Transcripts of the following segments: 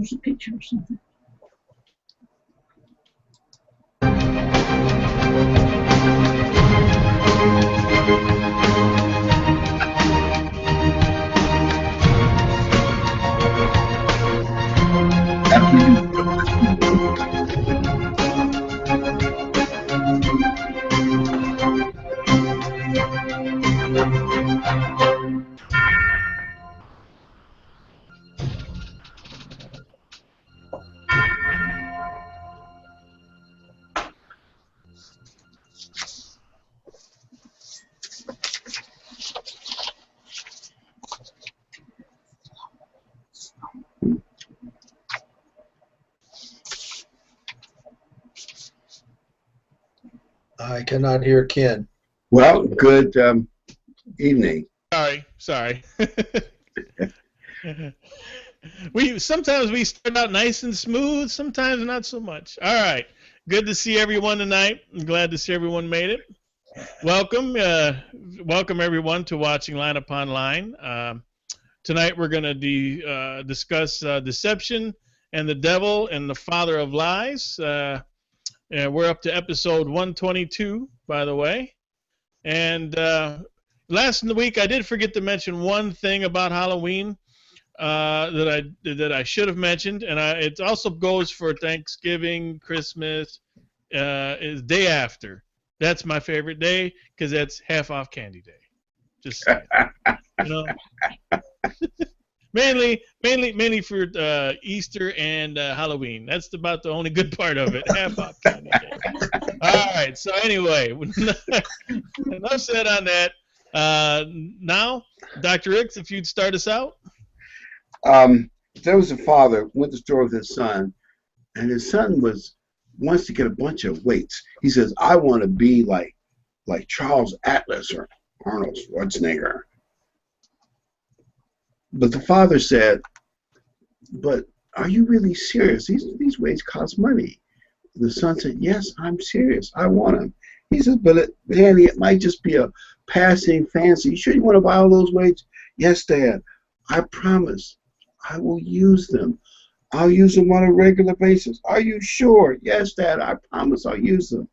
there's a picture or something. I cannot hear Ken. Well, good evening. Sorry. Sometimes we start out nice and smooth, sometimes not so much. All right. Good to see everyone tonight. I'm glad to see everyone made it. Welcome everyone to watching Line Upon Line. Tonight we're going to discuss deception and the devil and the father of lies. We're up to episode 122, by the way. And last week I did forget to mention one thing about Halloween that I should have mentioned, and it also goes for Thanksgiving, Christmas, is day after. That's my favorite day because that's half off candy day. Just saying. You know. mainly for Easter and Halloween. That's about the only good part of it. Half off candy day. All right. So anyway, enough said on that. Now, Dr. Ricks, if you'd start us out. There was a father went to the store with his son, and his son wants to get a bunch of weights. He says, "I want to be like Charles Atlas or Arnold Schwarzenegger." But the father said, "But are you really serious? These weights cost money." The son said, "Yes, I'm serious. I want them." He says, "But Danny, it might just be a passing fancy. You sure you want to buy all those weights?" "Yes, Dad. I promise. I will use them. I'll use them on a regular basis." "Are you sure?" "Yes, Dad. I promise I'll use them."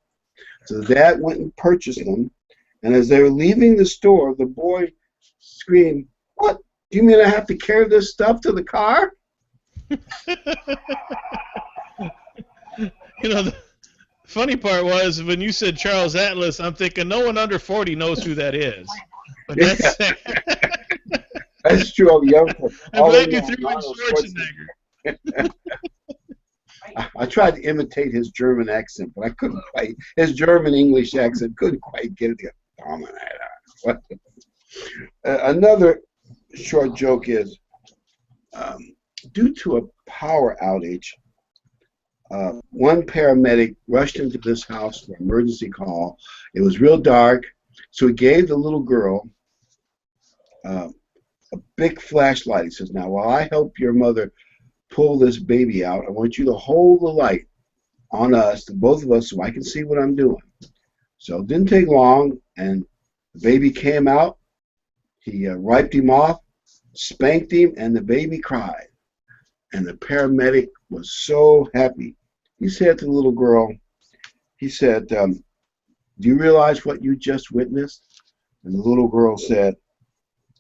So the dad went and purchased them. And as they were leaving the store, the boy screamed, "What? Do you mean I have to carry this stuff to the car?" You know, the funny part was when you said Charles Atlas, I'm thinking no one under 40 knows who that is. But that's That's true. I'm glad you threw in Schwarzenegger. I tried to imitate his German accent, but I couldn't quite. His German-English accent couldn't quite get it. Another short joke is, due to a power outage, one paramedic rushed into this house for an emergency call. It was real dark, so he gave the little girl a big flashlight. He says, "Now, while I help your mother pull this baby out, I want you to hold the light on us, the both of us, so I can see what I'm doing." So it didn't take long, and the baby came out. He wiped him off, spanked him, and the baby cried. And the paramedic was so happy. He said to the little girl, he said, "Do you realize what you just witnessed?" And the little girl said,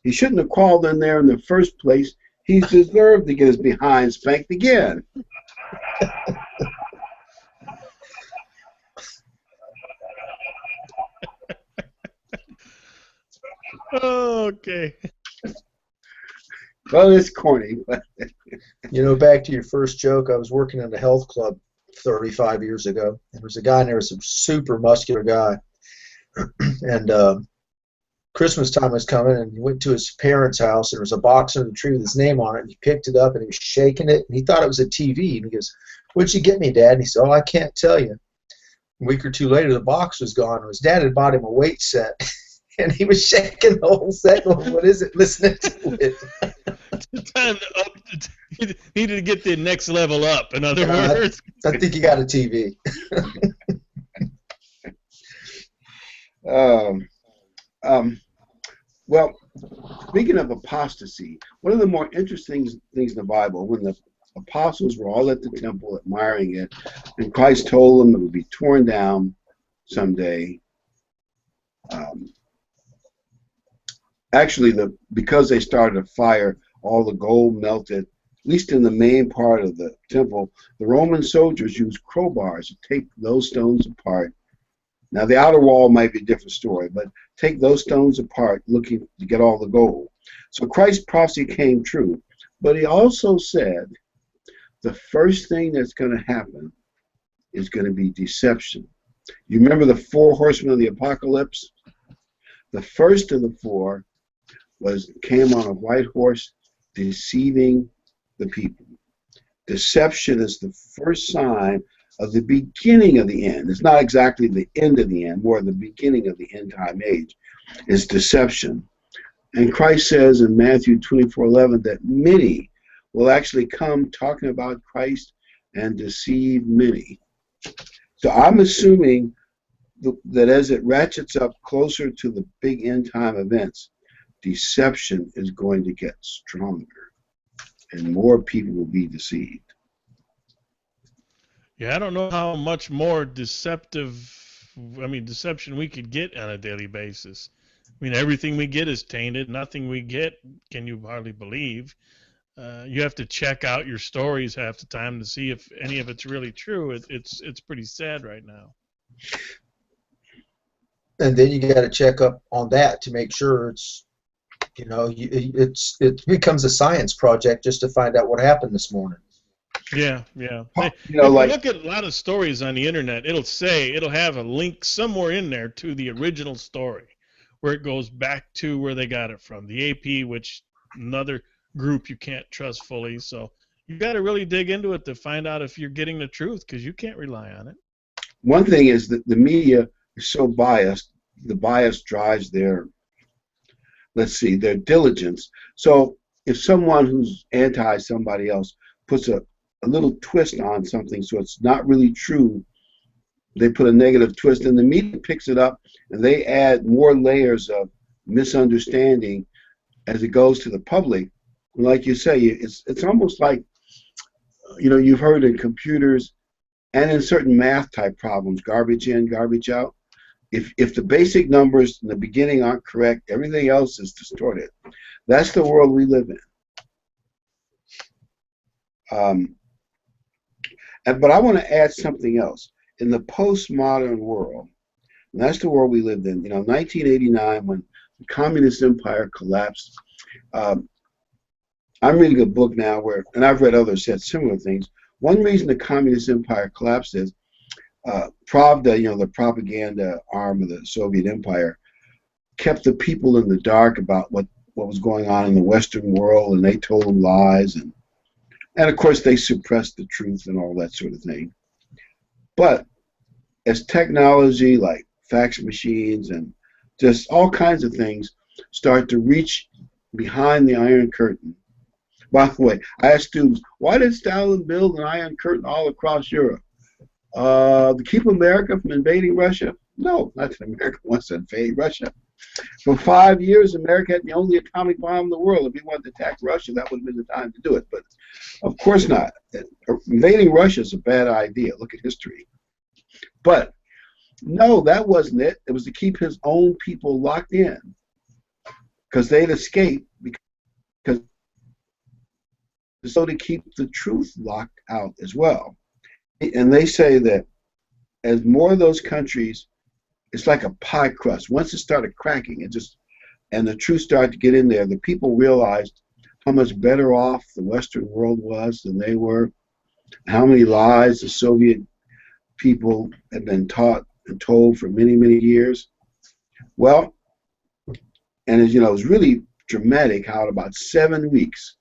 "He shouldn't have crawled in there in the first place. He deserved to get his behind spanked again." Okay. Well, it's corny, but You know, back to your first joke, I was working in a health club 35 years ago. There was a guy, and there was a super muscular guy. And Christmas time was coming, and he went to his parents' house, and there was a box under the tree with his name on it, and he picked it up, and he was shaking it, and he thought it was a TV, and he goes, "What'd you get me, Dad?" And he said, "Oh, I can't tell you." A week or two later, the box was gone, and his dad had bought him a weight set, and he was shaking the whole set, going, "What is it?" listening to it. Time to up. You needed to get the next level up, in other words. I think you got a TV. Well, speaking of apostasy, one of the more interesting things in the Bible, when the apostles were all at the temple admiring it, and Christ told them it would be torn down someday. Actually, because they started a fire, all the gold melted. At least in the main part of the temple, the Roman soldiers used crowbars to take those stones apart. Now, the outer wall might be a different story, but take those stones apart looking to get all the gold. So Christ's prophecy came true, but he also said the first thing that's going to happen is going to be deception. You remember the 4 horsemen of the apocalypse? The first of the 4 came on a white horse, deceiving the people. Deception is the first sign of the beginning of the end. It's not exactly the end of the end, more the beginning of the end time age. It's deception. And Christ says in Matthew 24:11 that many will actually come talking about Christ and deceive many. So I'm assuming that as it ratchets up closer to the big end time events, deception is going to get stronger and more people will be deceived. Yeah, I don't know how much more deception we could get on a daily basis. I mean, everything we get is tainted. Nothing we get can you hardly believe. You have to check out your stories half the time to see if any of it's really true. It's pretty sad right now. And then you got to check up on that to make sure it's, it becomes a science project just to find out what happened this morning. Yeah. If you look at a lot of stories on the internet, it'll have a link somewhere in there to the original story, where it goes back to where they got it from. The AP, which another group you can't trust fully. So you got to really dig into it to find out if you're getting the truth, because you can't rely on it. One thing is that the media is so biased. The bias drives their diligence. So if someone who's anti somebody else puts a little twist on something so it's not really true, they put a negative twist, and the media picks it up and they add more layers of misunderstanding as it goes to the public. And like you say, it's almost like, you've heard in computers and in certain math type problems, garbage in, garbage out. If the basic numbers in the beginning aren't correct, everything else is distorted. That's the world we live in. But I want to add something else. In the postmodern world, and that's the world we lived in, 1989, when the communist empire collapsed. I'm reading a book now and I've read others said similar things. One reason the communist empire collapsed is Pravda, the propaganda arm of the Soviet Empire, kept the people in the dark about what was going on in the Western world, and they told them lies, and of course they suppressed the truth and all that sort of thing. But as technology like fax machines and just all kinds of things start to reach behind the Iron Curtain. By the way, I asked students, why did Stalin build an Iron Curtain all across Europe? To keep America from invading Russia? No, not that America wants to invade Russia. For 5 years, America had the only atomic bomb in the world. If we wanted to attack Russia, that would have been the time to do it. But of course not. Invading Russia is a bad idea. Look at history. But no, that wasn't it. It was to keep his own people locked in, because they'd escape, because so to keep the truth locked out as well. And they say that as more of those countries, it's like a pie crust. Once it started cracking, and the truth started to get in there, the people realized how much better off the Western world was than they were, how many lies the Soviet people had been taught and told for many, many years. Well, and as you know, it was really dramatic how in about 7 weeks,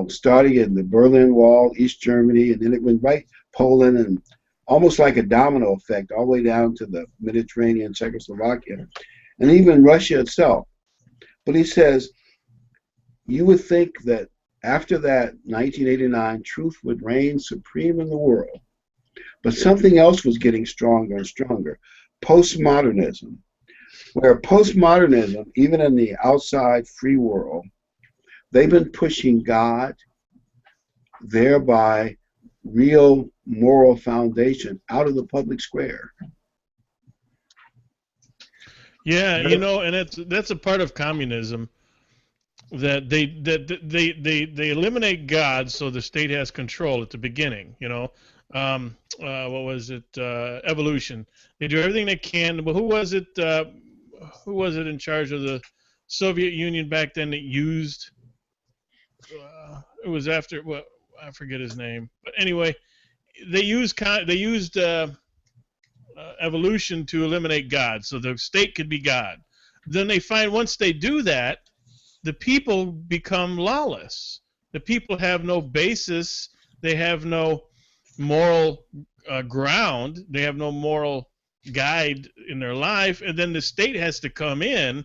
starting in the Berlin Wall, East Germany, and then it went right Poland, and almost like a domino effect all the way down to the Mediterranean, Czechoslovakia, and even Russia itself. But he says, you would think that after that, 1989, truth would reign supreme in the world. But something else was getting stronger and stronger. Postmodernism. Where postmodernism, even in the outside free world, they've been pushing God thereby real moral foundation out of the public square. Yeah, you know, and that's a part of communism, that they eliminate God, so the state has control at the beginning. You know, what was it? Evolution. They do everything they can. But who was it? Who was it in charge of the Soviet Union back then that used? It was after. Well, I forget his name. But anyway, they used evolution to eliminate God, so the state could be God. Then they find once they do that, the people become lawless. The people have no basis. They have no moral ground. They have no moral guide in their life. And then the state has to come in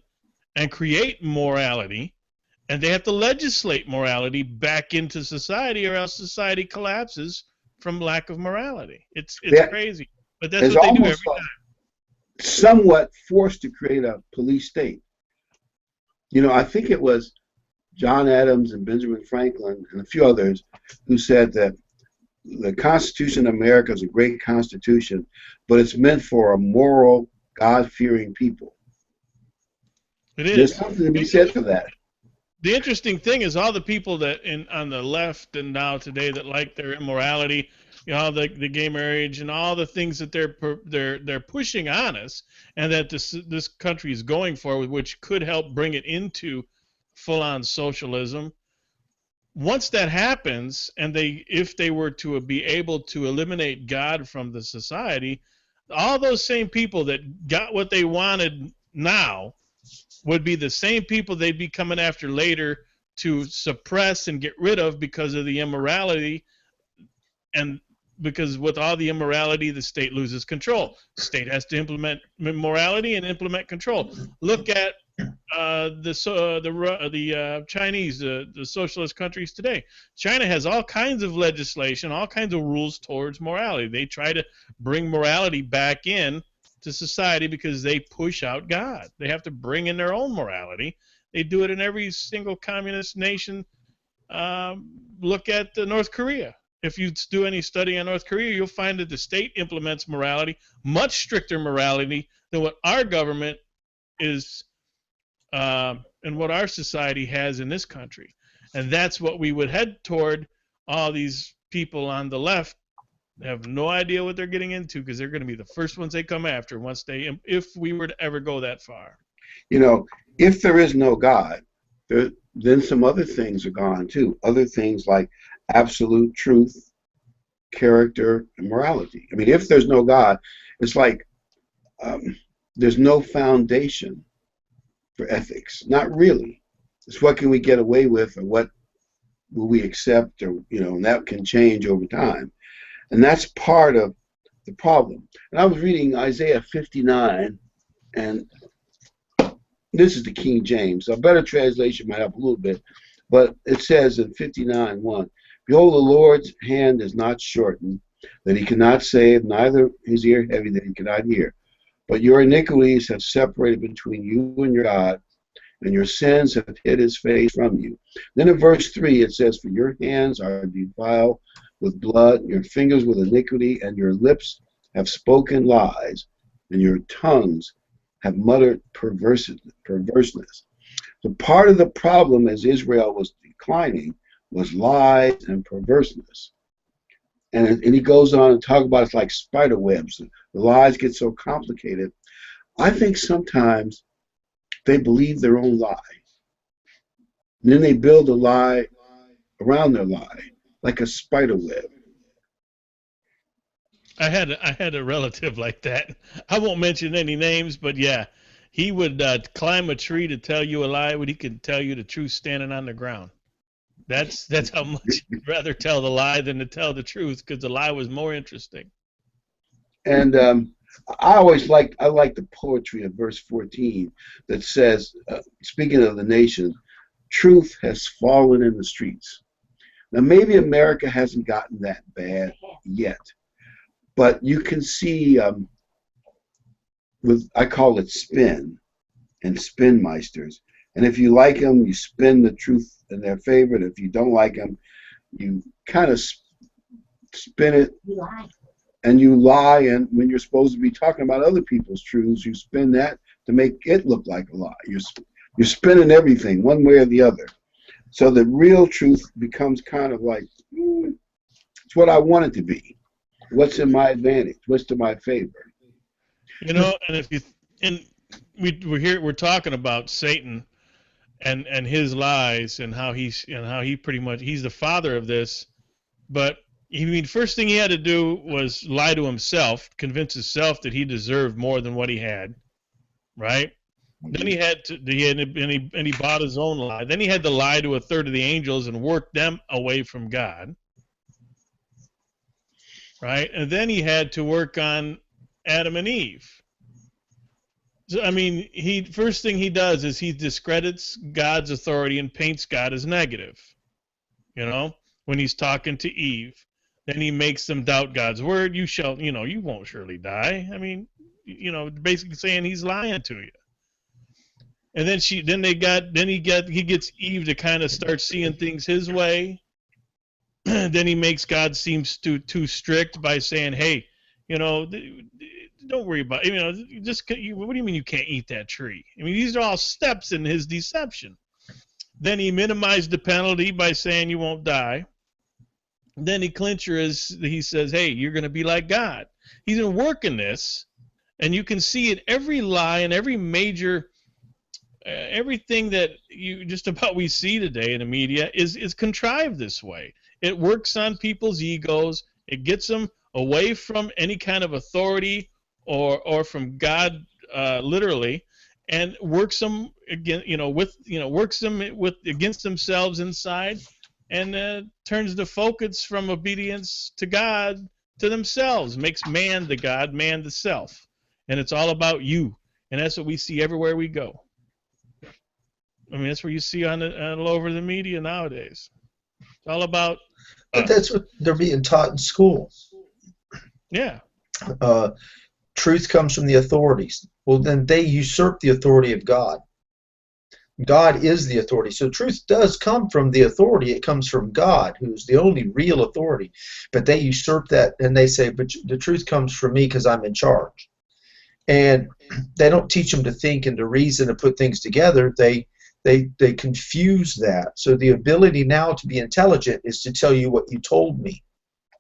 and create morality. And they have to legislate morality back into society, or else society collapses from lack of morality. It's crazy. But that's what they do every time. Somewhat forced to create a police state. You know, I think it was John Adams and Benjamin Franklin and a few others who said that the Constitution of America is a great constitution, but it's meant for a moral, God-fearing people. It is. There's something to be said for that. The interesting thing is all the people that on the left and now today that like their immorality, you know, the gay marriage and all the things that they're pushing on us, and that this country is going for, which could help bring it into full-on socialism. Once that happens, and if they were to be able to eliminate God from the society, all those same people that got what they wanted now would be the same people they'd be coming after later to suppress and get rid of because of the immorality. And because with all the immorality, the state loses control. The state has to implement morality and implement control. Look at the Chinese, the socialist countries today. China has all kinds of legislation, all kinds of rules towards morality. They try to bring morality back in to society because they push out God. They have to bring in their own morality. They do it in every single communist nation. Look at North Korea. If you do any study on North Korea, you'll find that the state implements morality, much stricter morality than what our government is and what our society has in this country. And that's what we would head toward. All these people on the left have no idea what they're getting into, because they're going to be the first ones they come after if we were to ever go that far. You know, if there is no God, then some other things are gone too. Other things like absolute truth, character, and morality. I mean, if there's no God, it's like there's no foundation for ethics. Not really. It's what can we get away with, or what will we accept, or, you know, and that can change over time. And that's part of the problem. And I was reading Isaiah 59, and this is the King James. A better translation might help a little bit, but it says in 59:1, "Behold, the Lord's hand is not shortened, that he cannot save, neither his ear heavy, that he cannot hear. But your iniquities have separated between you and your God, and your sins have hid his face from you." Then in verse 3 it says, "For your hands are defiled with blood, your fingers with iniquity, and your lips have spoken lies, and your tongues have muttered perverseness." So part of the problem as Israel was declining was lies and perverseness. And he goes on and talk about it's like spider webs. The lies get so complicated. I think sometimes they believe their own lie. And then they build a lie around their lie, like a spider web. I had a relative like that. I won't mention any names, but yeah, he would climb a tree to tell you a lie when he could tell you the truth standing on the ground. That's how much he'd rather tell the lie than to tell the truth, because the lie was more interesting. And I like the poetry of verse 14 that says, speaking of the nation, truth has fallen in the streets. Now, maybe America hasn't gotten that bad yet, but you can see I call it spin and spinmeisters. And if you like them, you spin the truth in their favor. And if you don't like them, you kind of spin it, and you lie, and when you're supposed to be talking about other people's truths, you spin that to make it look like a lie. You're spinning everything one way or the other, so the real truth becomes kind of like, it's what I want it to be. What's in my advantage? What's to my favor? You know, and if you and we're talking about Satan and his lies and how he pretty much he's the father of this, but I mean, first thing he had to do was lie to himself, convince himself that he deserved more than what he had, right? Then he had to he bought his own lie. Then he had to lie to a third of the angels and work them away from God, right? And then he had to work on Adam and Eve. So, I mean, first thing he does is he discredits God's authority and paints God as negative, you know, when he's talking to Eve. Then he makes them doubt God's word. You won't surely die. I mean, basically saying he's lying to you. And then he gets Eve to kind of start seeing things his way. Then he makes God seem too strict by saying, hey, don't worry about it. What do you mean you can't eat that tree? I mean, these are all steps in his deception. Then he minimized the penalty by saying you won't die. Then he says, hey, you're going to be like God. He's been working this, and you can see it every lie and every major, everything that we see today in the media is contrived this way. It works on people's egos. It gets them away from any kind of authority or from God, literally, and works them against themselves inside. And turns the focus from obedience to God to themselves, makes man the God, man the self. And it's all about you. And that's what we see everywhere we go. I mean, that's what you see all over the media nowadays. It's all about But that's what they're being taught in school. Yeah. Truth comes from the authorities. Well, then they usurp the authority of God. God is the authority. So truth does come from the authority. It comes from God, who's the only real authority. But they usurp that, and they say, but the truth comes from me because I'm in charge. And they don't teach them to think and to reason and put things together. They confuse that. So the ability now to be intelligent is to tell you what you told me,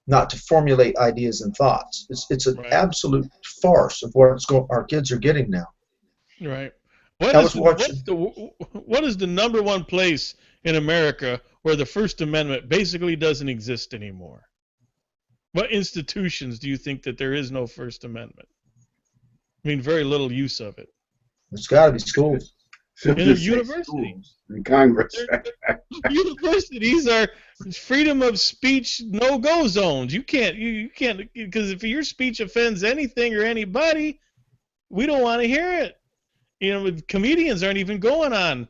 not to formulate ideas and thoughts. It's an absolute farce of what our kids are getting now. Right. What is the number one place in America where the First Amendment basically doesn't exist anymore? What institutions do you think that there is no First Amendment? I mean, very little use of it. It's got to be schools. In the universities. In Congress. Universities are freedom of speech no-go zones. You can't, because if your speech offends anything or anybody, we don't want to hear it. Comedians aren't even going on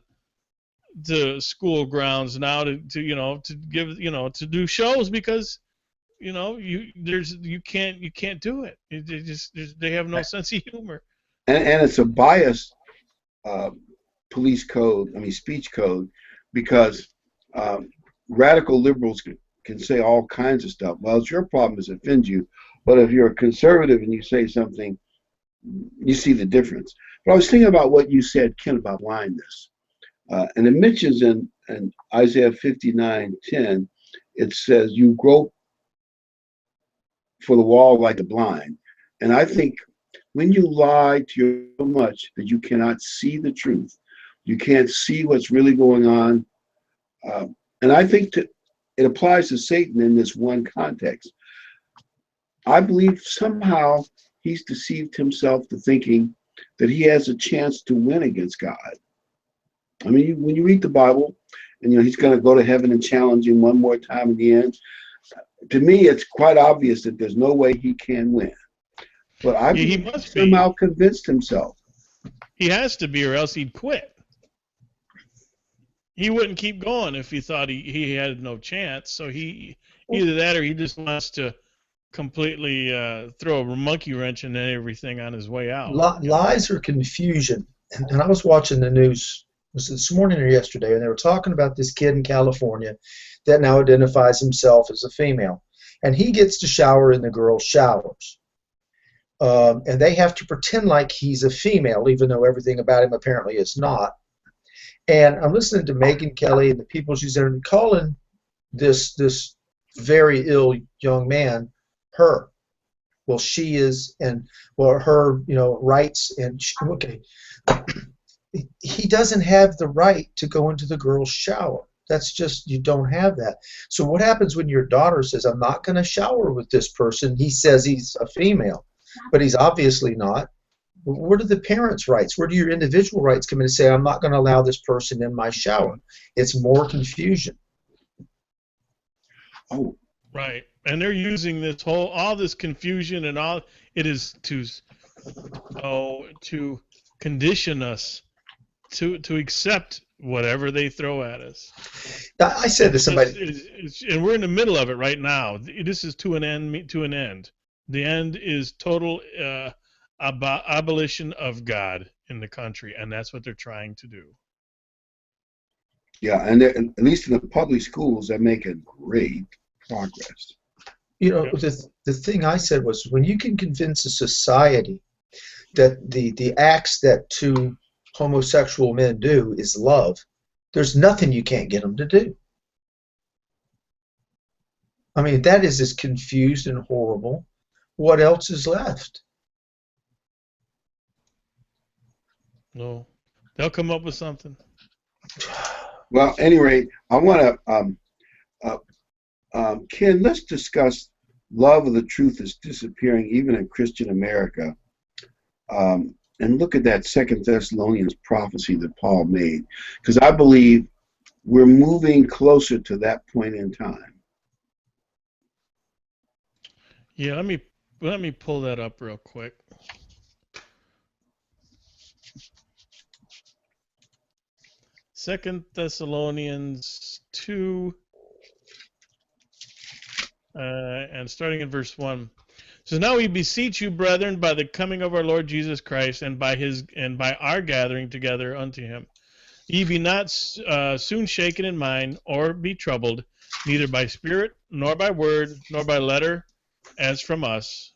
to school grounds now to do shows because you can't do it. They have no sense of humor. And it's a biased speech code, because radical liberals can say all kinds of stuff. Well, it's your problem if it offends you, but if you're a conservative and you say something, you see the difference. But I was thinking about what you said, Ken, about blindness. And it mentions in Isaiah 59:10, it says, you grope for the wall like the blind. And I think when you lie to you so much that you cannot see the truth, you can't see what's really going on. And I think it applies to Satan in this one context. I believe somehow he's deceived himself to thinking that he has a chance to win against God. I mean, when you read the Bible, and he's going to go to heaven and challenge him one more time in the end, to me, it's quite obvious that there's no way he can win. But I believe he must somehow convinced himself. He has to be, or else he'd quit. He wouldn't keep going if he thought he had no chance. So either that or he just wants to completely throw a monkey wrench in everything on his way out. Lies or confusion. And I was watching the news was it this morning or yesterday, and they were talking about this kid in California that now identifies himself as a female. And he gets to shower in the girls' showers. And they have to pretend like he's a female, even though everything about him apparently is not. And I'm listening to Megyn Kelly and the people she's there calling this very ill young man her. Well, she is, and well, her, rights, and she, okay. He doesn't have the right to go into the girls' shower. That's just, you don't have that. So what happens when your daughter says, I'm not going to shower with this person? He says he's a female, but he's obviously not. Where do the parents' rights, where do your individual rights come in and say, I'm not going to allow this person in my shower? It's more confusion. Oh, right. And they're using all this confusion and all it is to condition us to accept whatever they throw at us. I said to somebody, and we're in the middle of it right now. This is to an end. The end is total abolition of God in the country, and that's what they're trying to do. yeah, and at least in the public schools, they're making great progress. The thing I said was, when you can convince a society that the acts that two homosexual men do is love, there's nothing you can't get them to do. I mean, that is as confused and horrible. What else is left? No, they'll come up with something. Well, anyway, I want to, Ken, let's discuss love of the truth is disappearing even in Christian America. And look at that 2 Thessalonians prophecy that Paul made, because I believe we're moving closer to that point in time. Yeah, let me pull that up real quick. Second Thessalonians 2, and starting in verse 1. So now we beseech you, brethren, by the coming of our Lord Jesus Christ, and by our gathering together unto him, ye be not soon shaken in mind, or be troubled, neither by spirit, nor by word, nor by letter, as from us,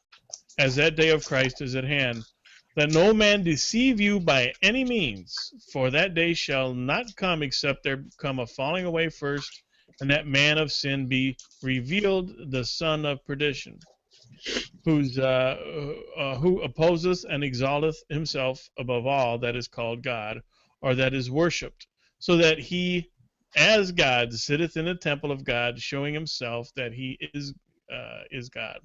as that day of Christ is at hand. That no man deceive you by any means, for that day shall not come except there come a falling away first, and that man of sin be revealed, the son of perdition, who opposeth and exalteth himself above all that is called God, or that is worshipped, so that he, as God, sitteth in the temple of God, showing himself that he is God.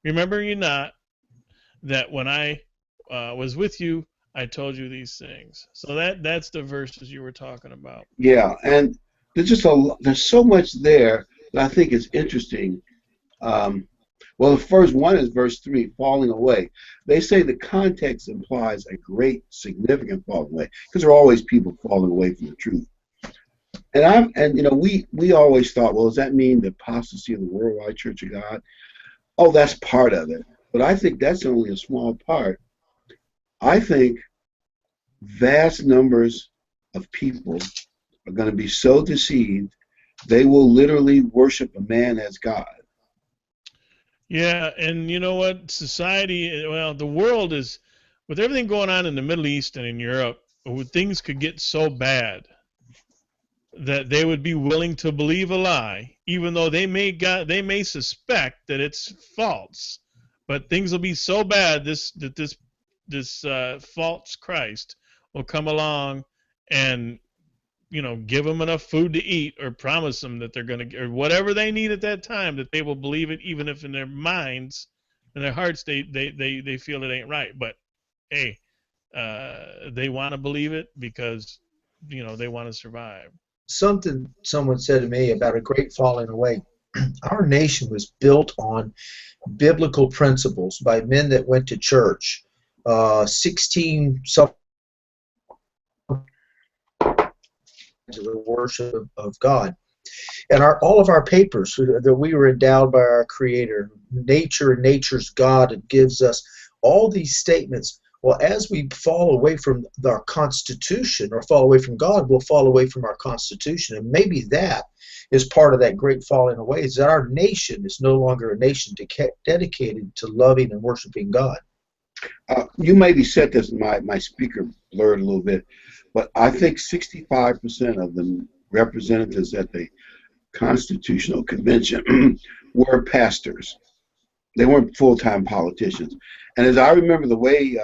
Remember ye not that when I was with you, I told you these things. So that's the verses you were talking about. Yeah, and there's so much there that I think is interesting. Well, the first one is verse 3, falling away. They say the context implies a great, significant falling away, because there are always people falling away from the truth. And we always thought, well, does that mean the apostasy of the Worldwide Church of God? Oh, that's part of it. But I think that's only a small part. I think vast numbers of people are going to be so deceived, they will literally worship a man as God. Yeah, and you know what? Society, well, the world is, with everything going on in the Middle East and in Europe, things could get so bad that they would be willing to believe a lie, even though they may suspect that it's false. But things will be so bad that this false Christ will come along and give them enough food to eat, or promise them that they're going to, or whatever they need at that time, that they will believe it, even if in their minds, in their hearts, they feel it ain't right. But hey, they want to believe it because they want to survive. Something someone said to me about a great falling away. Our nation was built on biblical principles by men that went to church. 16 some to the worship of God. And all of our papers that we were endowed by our Creator, nature and nature's God, it gives us all these statements. Well, as we fall away from our Constitution or fall away from God, we'll fall away from our Constitution. And maybe that is part of that great falling away, is that our nation is no longer a nation dedicated to loving and worshiping God. You maybe said this, my speaker blurred a little bit, but I think 65% of the representatives at the Constitutional Convention were pastors. They weren't full-time politicians. And as I remember the way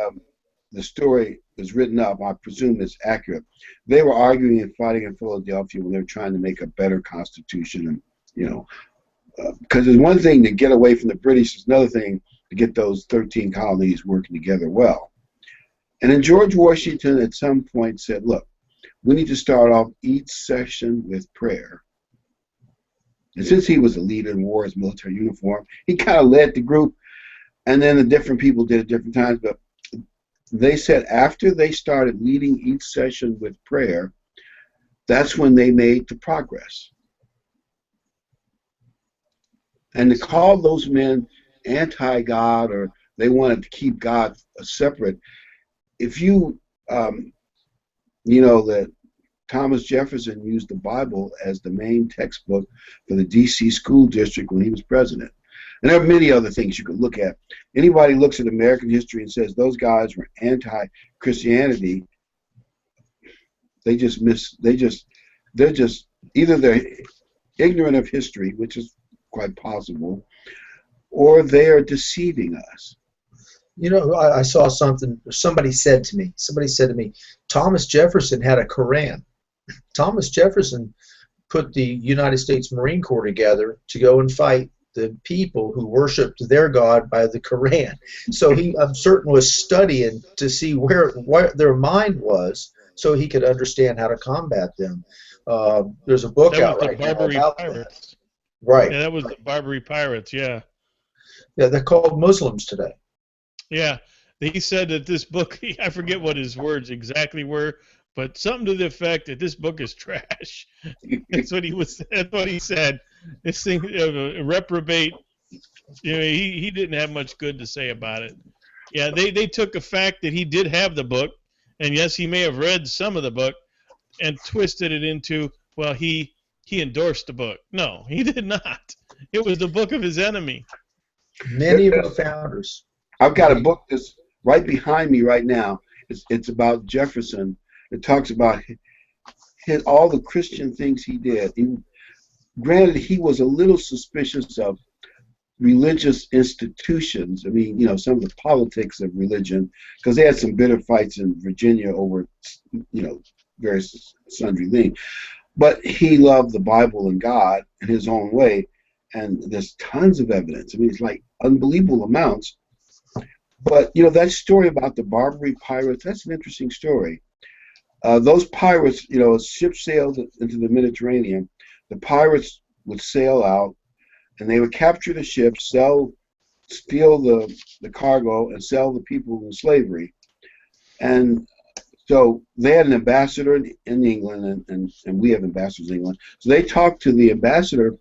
the story was written up, I presume it's accurate. They were arguing and fighting in Philadelphia when they were trying to make a better constitution, and because it's one thing to get away from the British, it's another thing to get those 13 colonies working together well. And then George Washington at some point said, look, we need to start off each session with prayer. And since he was a leader and wore his military uniform, he kind of led the group, and then the different people did it different times. But they said after they started leading each session with prayer, that's when they made the progress. And to call those men anti-God, or they wanted to keep God separate, if you, that Thomas Jefferson used the Bible as the main textbook for the D.C. school district when he was president. And there are many other things you could look at. Anybody looks at American history and says those guys were anti-Christianity, they're just either they're ignorant of history, which is quite possible, or they are deceiving us. I saw something, somebody said to me, Thomas Jefferson had a Koran. Thomas Jefferson put the United States Marine Corps together to go and fight the people who worshipped their God by the Koran. So he, I'm certain, was studying to see what their mind was, so he could understand how to combat them. There's a book out right now about that. Right. Yeah, that was the Barbary Pirates. Yeah. Yeah, they're called Muslims today. Yeah, he said that this book, I forget what his words exactly were, but something to the effect that this book is trash. That's what he said. This thing, reprobate. He didn't have much good to say about it. Yeah, they took a fact that he did have the book, and yes, he may have read some of the book, and twisted it into, well, he endorsed the book. No, he did not. It was the book of his enemy. Many of the founders. I've got a book that's right behind me right now. It's about Jefferson. It talks about all the Christian things he did. Granted, he was a little suspicious of religious institutions. I mean, some of the politics of religion, because they had some bitter fights in Virginia over, various sundry things. But he loved the Bible and God in his own way, and there's tons of evidence. I mean, it's like unbelievable amounts. But, that story about the Barbary pirates, that's an interesting story. Those pirates, as ships sailed into the Mediterranean, the pirates would sail out, and they would capture the ship, steal the cargo, and sell the people in slavery. And so they had an ambassador in England, and we have ambassadors in England. So they talked to the ambassador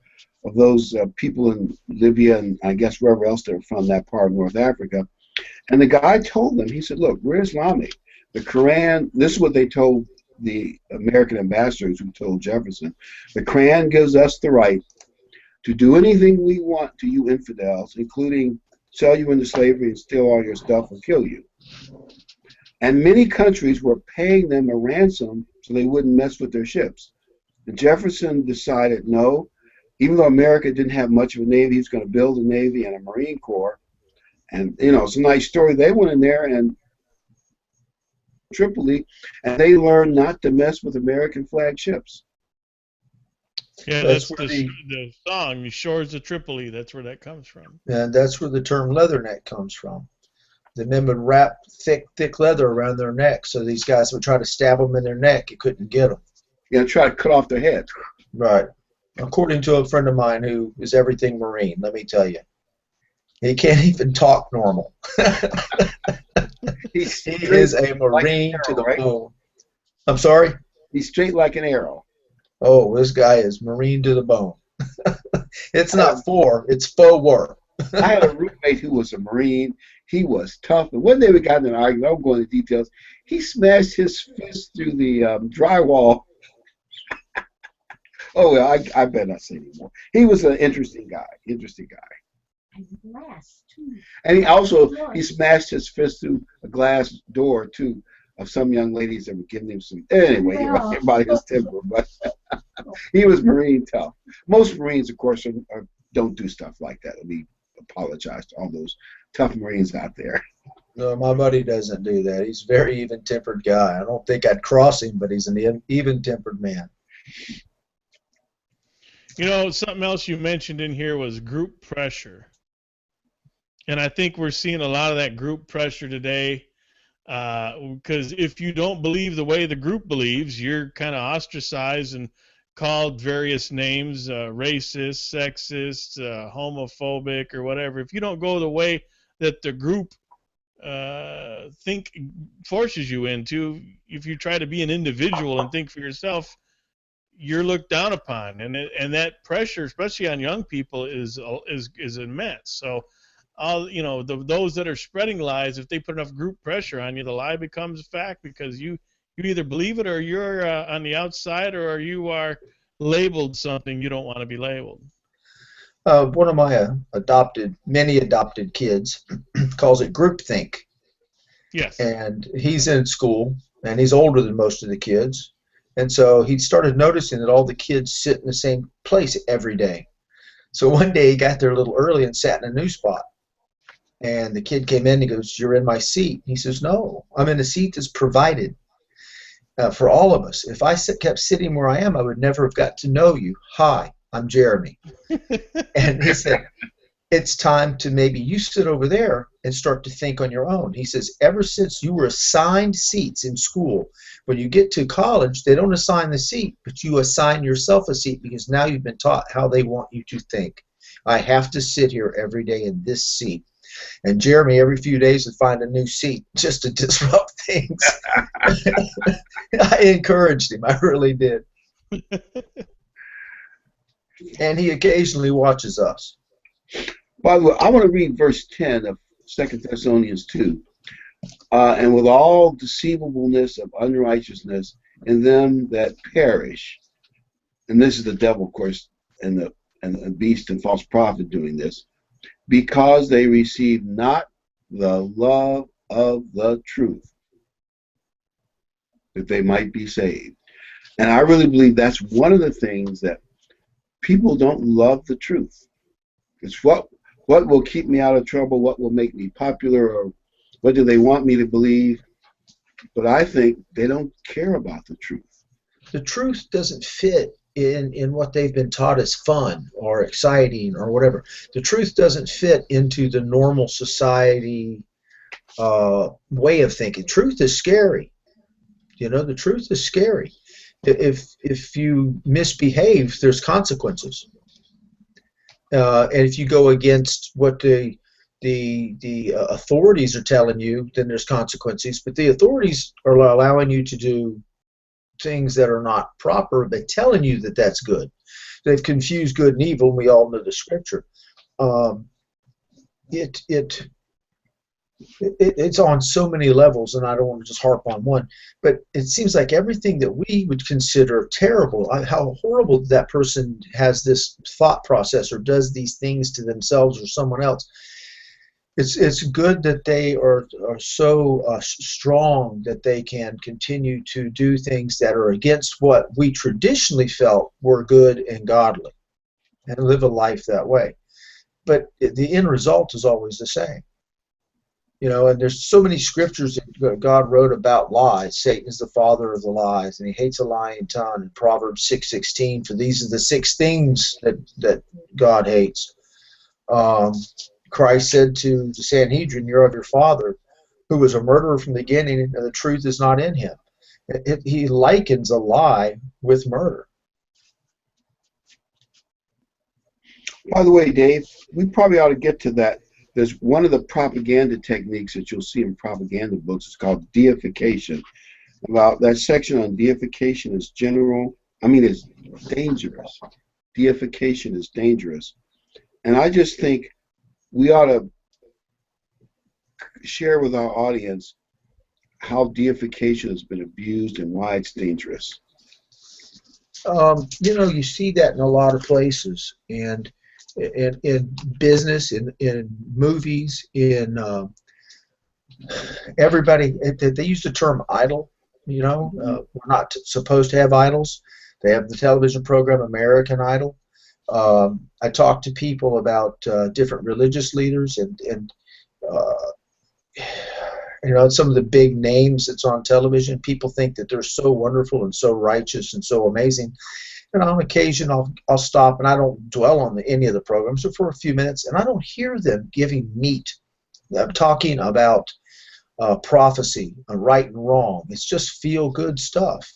of those people in Libya and I guess wherever else they're from, that part of North Africa. And the guy told them, he said, look, we're Islamic. The Quran, this is what they told the American ambassadors who told Jefferson. The Quran gives us the right to do anything we want to you infidels, including sell you into slavery and steal all your stuff and kill you. And many countries were paying them a ransom so they wouldn't mess with their ships. And Jefferson decided, no, even though America didn't have much of a navy, he was going to build a navy and a Marine Corps. And, it's a nice story. They went in there and Tripoli, and they learned not to mess with American flag ships. Yeah, that's the song, Shores of Tripoli. That's where that comes from. And that's where the term leatherneck comes from. The men would wrap thick leather around their neck, so these guys would try to stab them in their neck. You couldn't get them. Yeah, try to cut off their head. Right. According to a friend of mine who is everything Marine, let me tell you. He can't even talk normal. He is a Marine to the bone. I'm sorry? He's straight like an arrow. Oh, this guy is Marine to the bone. It's not for, it's faux war. I had a roommate who was a Marine. He was tough. And one day we got in an argument. I won't go into details. He smashed his fist through the drywall. Oh, well, I better not say anymore. He was an interesting guy. Interesting guy. And glass, too. And he smashed his fist through a glass door, too, of some young ladies that were giving him some. Anyway, Well. everybody his temper, but he was Marine tough. Most Marines, of course, don't do stuff like that. Let me apologize to all those tough Marines out there. No, my buddy doesn't do that. He's a very even-tempered guy. I don't think I'd cross him, but he's an even-tempered man. You know, something else you mentioned in here was group pressure. And I think we're seeing a lot of that group pressure today, because if you don't believe the way the group believes, you're kind of ostracized and called various names, racist, sexist, homophobic, or whatever. If you don't go the way that the group forces you into, if you try to be an individual and think for yourself, you're looked down upon, and that pressure, especially on young people, is immense. So, those that are spreading lies, if they put enough group pressure on you, the lie becomes a fact, because you either believe it, or you're on the outside, or you are labeled something you don't want to be labeled. One of my many adopted kids calls it groupthink. Yes. And he's in school, and he's older than most of the kids. And so he started noticing that all the kids sit in the same place every day. So one day he got there a little early and sat in a new spot. And the kid came in and he goes, "You're in my seat." He says, "No, I'm in a seat that's provided for all of us. If I kept sitting where I am, I would never have got to know you. Hi, I'm Jeremy." And he said, "It's time to maybe you sit over there and start to think on your own." He says, "Ever since you were assigned seats in school, when you get to college, they don't assign the seat, but you assign yourself a seat, because now you've been taught how they want you to think. I have to sit here every day in this seat." And Jeremy, every few days, would find a new seat just to disrupt things. I encouraged him. I really did. And he occasionally watches us. By the way, I want to read verse 10 of 2 Thessalonians 2. "And with all deceivableness of unrighteousness in them that perish," and this is the devil, of course, and the beast and false prophet doing this, "because they receive not the love of the truth, that they might be saved." And I really believe that's one of the things that people don't love the truth. It's what will keep me out of trouble, what will make me popular, or what do they want me to believe? But I think they don't care about the truth. The truth doesn't fit in what they've been taught as fun or exciting or whatever. The truth doesn't fit into the normal society way of thinking. Truth is scary. You know, the truth is scary. If you misbehave, there's consequences. And if you go against what the authorities are telling you, then there's consequences. But the authorities are allowing you to do things that are not proper, but telling you that that's good. They've confused good and evil, and we all know the scripture. It's on so many levels, and I don't want to just harp on one, but it seems like everything that we would consider terrible, how horrible that person has this thought process or does these things to themselves or someone else. It's good that they are so strong that they can continue to do things that are against what we traditionally felt were good and godly, and live a life that way. But the end result is always the same. You know, and there's so many scriptures that God wrote about lies. Satan is the father of the lies, and he hates a lying tongue. In Proverbs 6:16, for these are the 6 things that God hates. Christ said to the Sanhedrin, "You're of your father, who was a murderer from the beginning, and the truth is not in him." He likens a lie with murder. By the way, Dave, we probably ought to get to that. There's one of the propaganda techniques that you'll see in propaganda books. It's called deification. About that section on deification is it's dangerous. Deification is dangerous. And I just think we ought to share with our audience how deification has been abused and why it's dangerous. You see that in a lot of places, and in business, in movies, in everybody. They use the term idol. We're not supposed to have idols. They have the television program American Idol. I talk to people about different religious leaders and some of the big names that's on television. People think that they're so wonderful and so righteous and so amazing. And on occasion, I'll stop, and I don't dwell on any of the programs for a few minutes, and I don't hear them giving meat. I'm talking about prophecy, right and wrong. It's just feel-good stuff.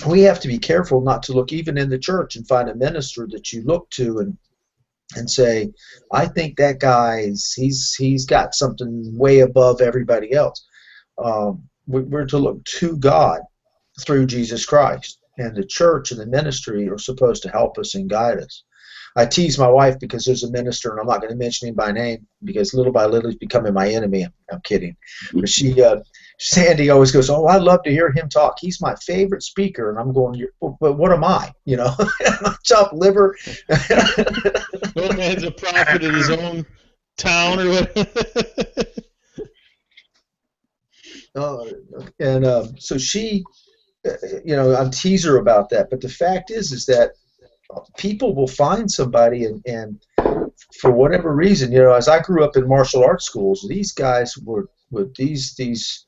We have to be careful not to look even in the church and find a minister that you look to and say, I think that guy, he's got something way above everybody else. We're to look to God through Jesus Christ, and the church and the ministry are supposed to help us and guide us. I tease my wife because there's a minister, and I'm not going to mention him by name because little by little he's becoming my enemy. I'm kidding. But Sandy always goes, oh, I love to hear him talk. He's my favorite speaker. And I'm going, but what am I? Chopped liver. Old man's a prophet in his own town or whatever. So she, I tease her about that. But the fact is that people will find somebody and for whatever reason, as I grew up in martial arts schools, these guys were with these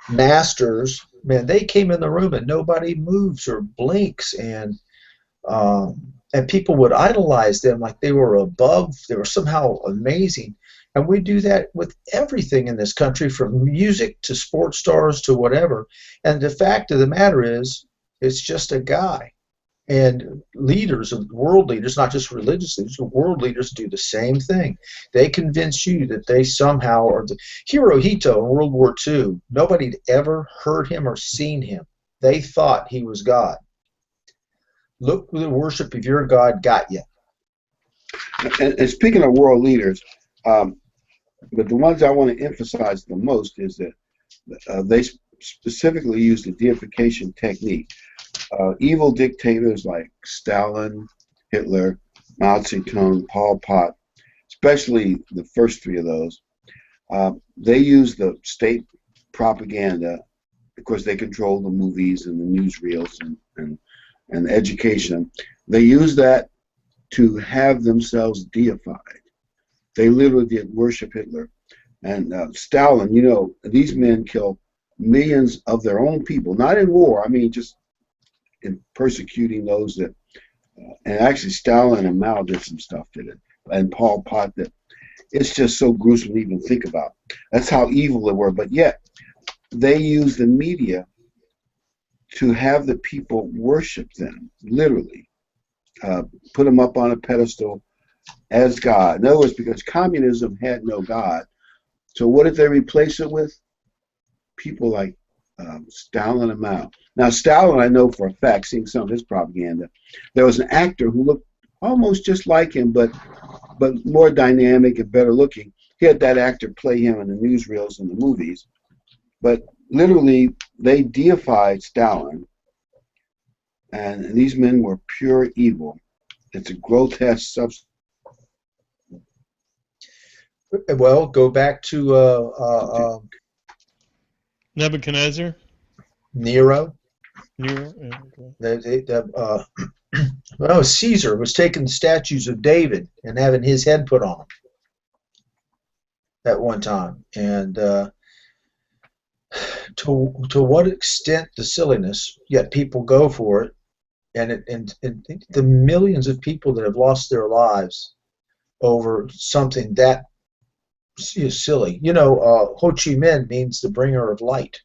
masters, man, they came in the room and nobody moves or blinks, and people would idolize them like they were above, they were somehow amazing. And we do that with everything in this country, from music to sports stars to whatever. And the fact of the matter is, it's just a guy. And leaders, world leaders, not just religious leaders, but world leaders do the same thing. They convince you that they somehow are the Hirohito in World War II. Nobody'd ever heard him or seen him. They thought he was God. Look, the worship of your God got you. And speaking of world leaders, but the ones I want to emphasize the most is that they specifically use the deification technique. Evil dictators like Stalin, Hitler, Mao Zedong, Pol Pot, especially the first three of those, they use the state propaganda. Of course, they control the movies and the newsreels and education. They use that to have themselves deified. They literally did worship Hitler. And Stalin, these men killed millions of their own people, not in war, just in persecuting those that, and actually Stalin and Mao did some stuff to it, and Pol Pot, that it's just so gruesome to even think about. That's how evil they were, but yet they use the media to have the people worship them, literally, put them up on a pedestal as God. In other words, because communism had no God, so what did they replace it with? People like Stalin and Mao. Now, Stalin, I know for a fact, seeing some of his propaganda, there was an actor who looked almost just like him, but more dynamic and better looking. He had that actor play him in the newsreels and the movies. But literally, they deified Stalin, and these men were pure evil. It's a grotesque substance. Well, go back to Nebuchadnezzar. Nero. Yeah, okay. Caesar was taking statues of David and having his head put on them at one time. And to what extent the silliness, yet people go for it, and the millions of people that have lost their lives over something that is silly. Ho Chi Minh means the bringer of light.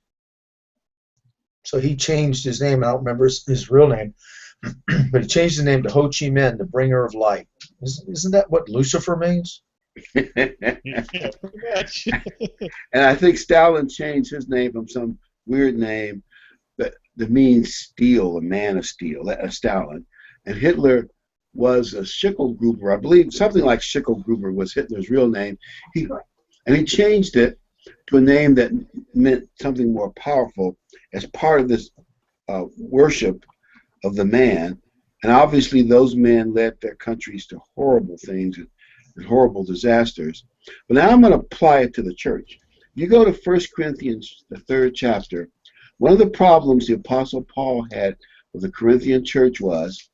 So he changed his name. I don't remember his real name, but he changed his name to Ho Chi Minh, the bringer of light. Isn't that what Lucifer means? Yeah, pretty much. And I think Stalin changed his name from some weird name that means steel, a man of steel, Stalin. And Hitler was a Schicklgruber. I believe something like Schicklgruber was Hitler's real name. And he changed it to a name that meant something more powerful as part of this worship of the man. And obviously those men led their countries to horrible things and horrible disasters. But now I'm going to apply it to the church. You go to 1 Corinthians, the 3rd chapter. One of the problems the Apostle Paul had with the Corinthian church was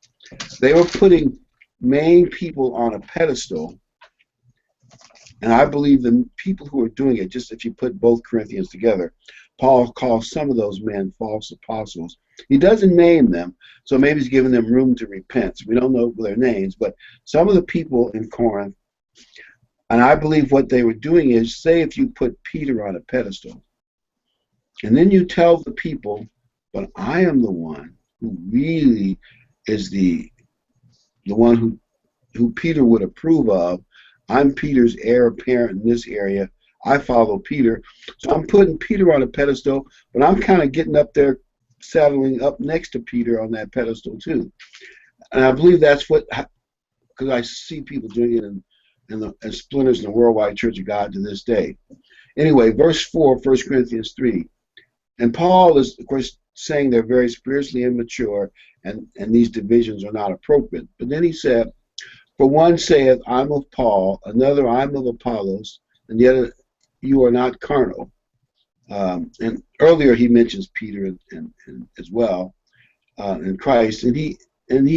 they were putting main people on a pedestal. And I believe the people who are doing it, just if you put both Corinthians together, Paul calls some of those men false apostles. He doesn't name them, so maybe he's giving them room to repent. So we don't know their names, but some of the people in Corinth, and I believe what they were doing is, say if you put Peter on a pedestal, and then you tell the people, but I am the one who really is the one who Peter would approve of. I'm Peter's heir apparent in this area. I follow Peter. So I'm putting Peter on a pedestal, but I'm kind of getting up there, saddling up next to Peter on that pedestal too. And I believe that's what, because I see people doing it in splinters in the Worldwide Church of God to this day. Anyway, verse 4, 1 Corinthians 3. And Paul is, of course, saying they're very spiritually immature and these divisions are not appropriate. But then he said, for one saith, I'm of Paul, another, I'm of Apollos, and yet you are not carnal. And earlier he mentions Peter and as well, and Christ, and he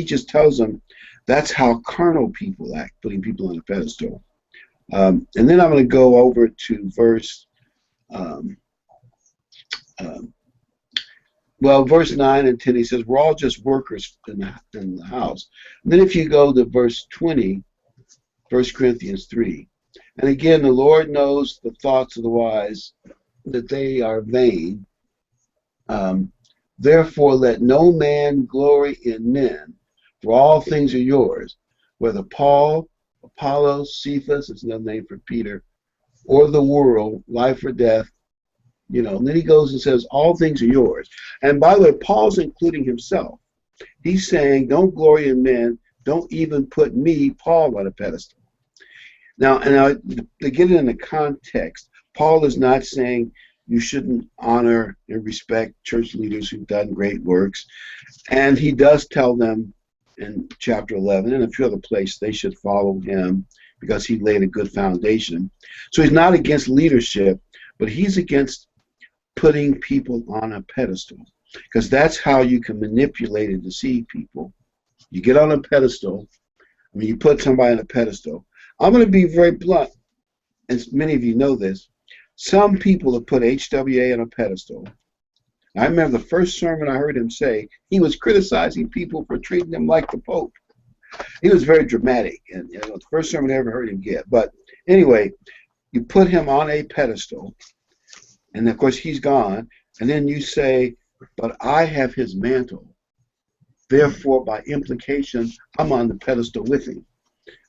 just tells them that's how carnal people act, putting people on a pedestal. And then I'm going to go over to verse, verse 9 and 10. He says we're all just workers in the house. And then if you go to verse 20, 1 Corinthians 3. And again, the Lord knows the thoughts of the wise, that they are vain. Therefore, let no man glory in men, for all things are yours, whether Paul, Apollos, Cephas, it's another name for Peter, or the world, life or death. And then he goes and says, all things are yours. And by the way, Paul's including himself. He's saying, don't glory in men, don't even put me, Paul, on a pedestal. Now, to get it in the context, Paul is not saying you shouldn't honor and respect church leaders who've done great works. And he does tell them in chapter 11 and a few other places they should follow him because he laid a good foundation. So he's not against leadership, but he's against putting people on a pedestal, because that's how you can manipulate and deceive people. You get on a pedestal, you put somebody on a pedestal. I'm going to be very blunt, and many of you know this. Some people have put HWA on a pedestal. I remember the first sermon I heard him say, he was criticizing people for treating them like the Pope. He was very dramatic, and the first sermon I ever heard him give. But anyway, you put him on a pedestal, and of course he's gone, and then you say, but I have his mantle. Therefore, by implication, I'm on the pedestal with him.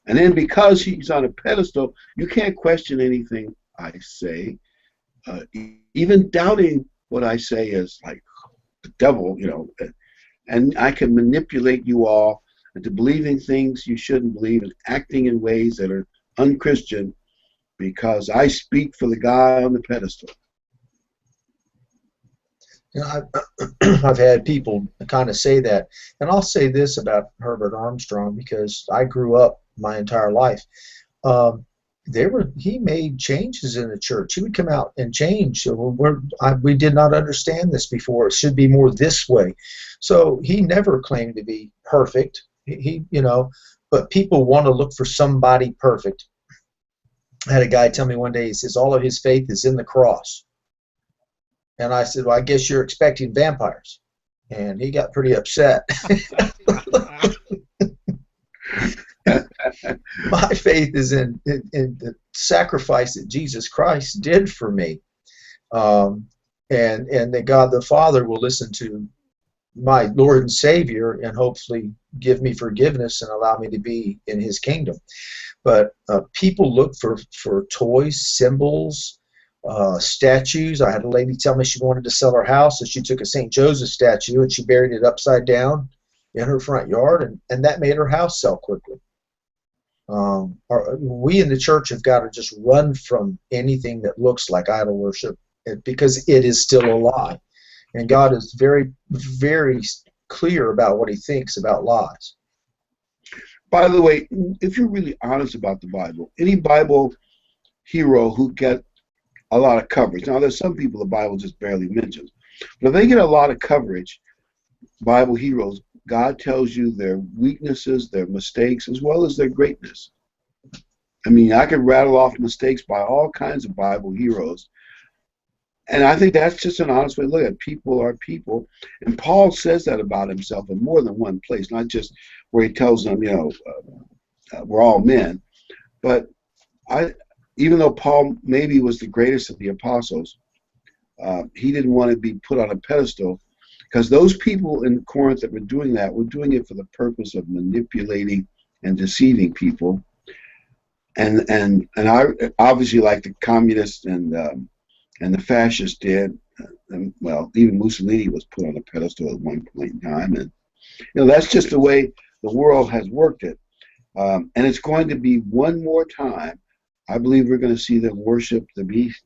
And then because he's on a pedestal, you can't question anything I say. Even doubting what I say is like the devil, and I can manipulate you all into believing things you shouldn't believe and acting in ways that are unchristian because I speak for the guy on the pedestal. I've had people kind of say that, and I'll say this about Herbert Armstrong because I grew up my entire life. He made changes in the church. He would come out and change. We did not understand this before. It should be more this way. So he never claimed to be perfect. But people want to look for somebody perfect. I had a guy tell me one day, he says, all of his faith is in the cross. And I said, well, I guess you're expecting vampires. And he got pretty upset. My faith is in the sacrifice that Jesus Christ did for me. And that God the Father will listen to my Lord and Savior and hopefully give me forgiveness and allow me to be in his kingdom. But people look for toys, symbols, statues. I had a lady tell me she wanted to sell her house, so she took a St. Joseph statue and she buried it upside down in her front yard, and that made her house sell quickly. We in the church have got to just run from anything that looks like idol worship, because it is still a lie. And God is very, very clear about what he thinks about lies. By the way, if you're really honest about the Bible, any Bible hero who get a lot of coverage. Now, there's some people the Bible just barely mentions. But if they get a lot of coverage, Bible heroes, God tells you their weaknesses, their mistakes, as well as their greatness. I mean, I could rattle off mistakes by all kinds of Bible heroes. And I think that's just an honest way to look at it. People are people. And Paul says that about himself in more than one place, not just where he tells them, we're all men. But even though Paul maybe was the greatest of the apostles, he didn't want to be put on a pedestal, because those people in Corinth that were doing that were doing it for the purpose of manipulating and deceiving people. And I obviously, like the communists and the fascists did, well, even Mussolini was put on a pedestal at one point in time, and that's just the way the world has worked it. And it's going to be one more time. I believe we're going to see them worship the beast.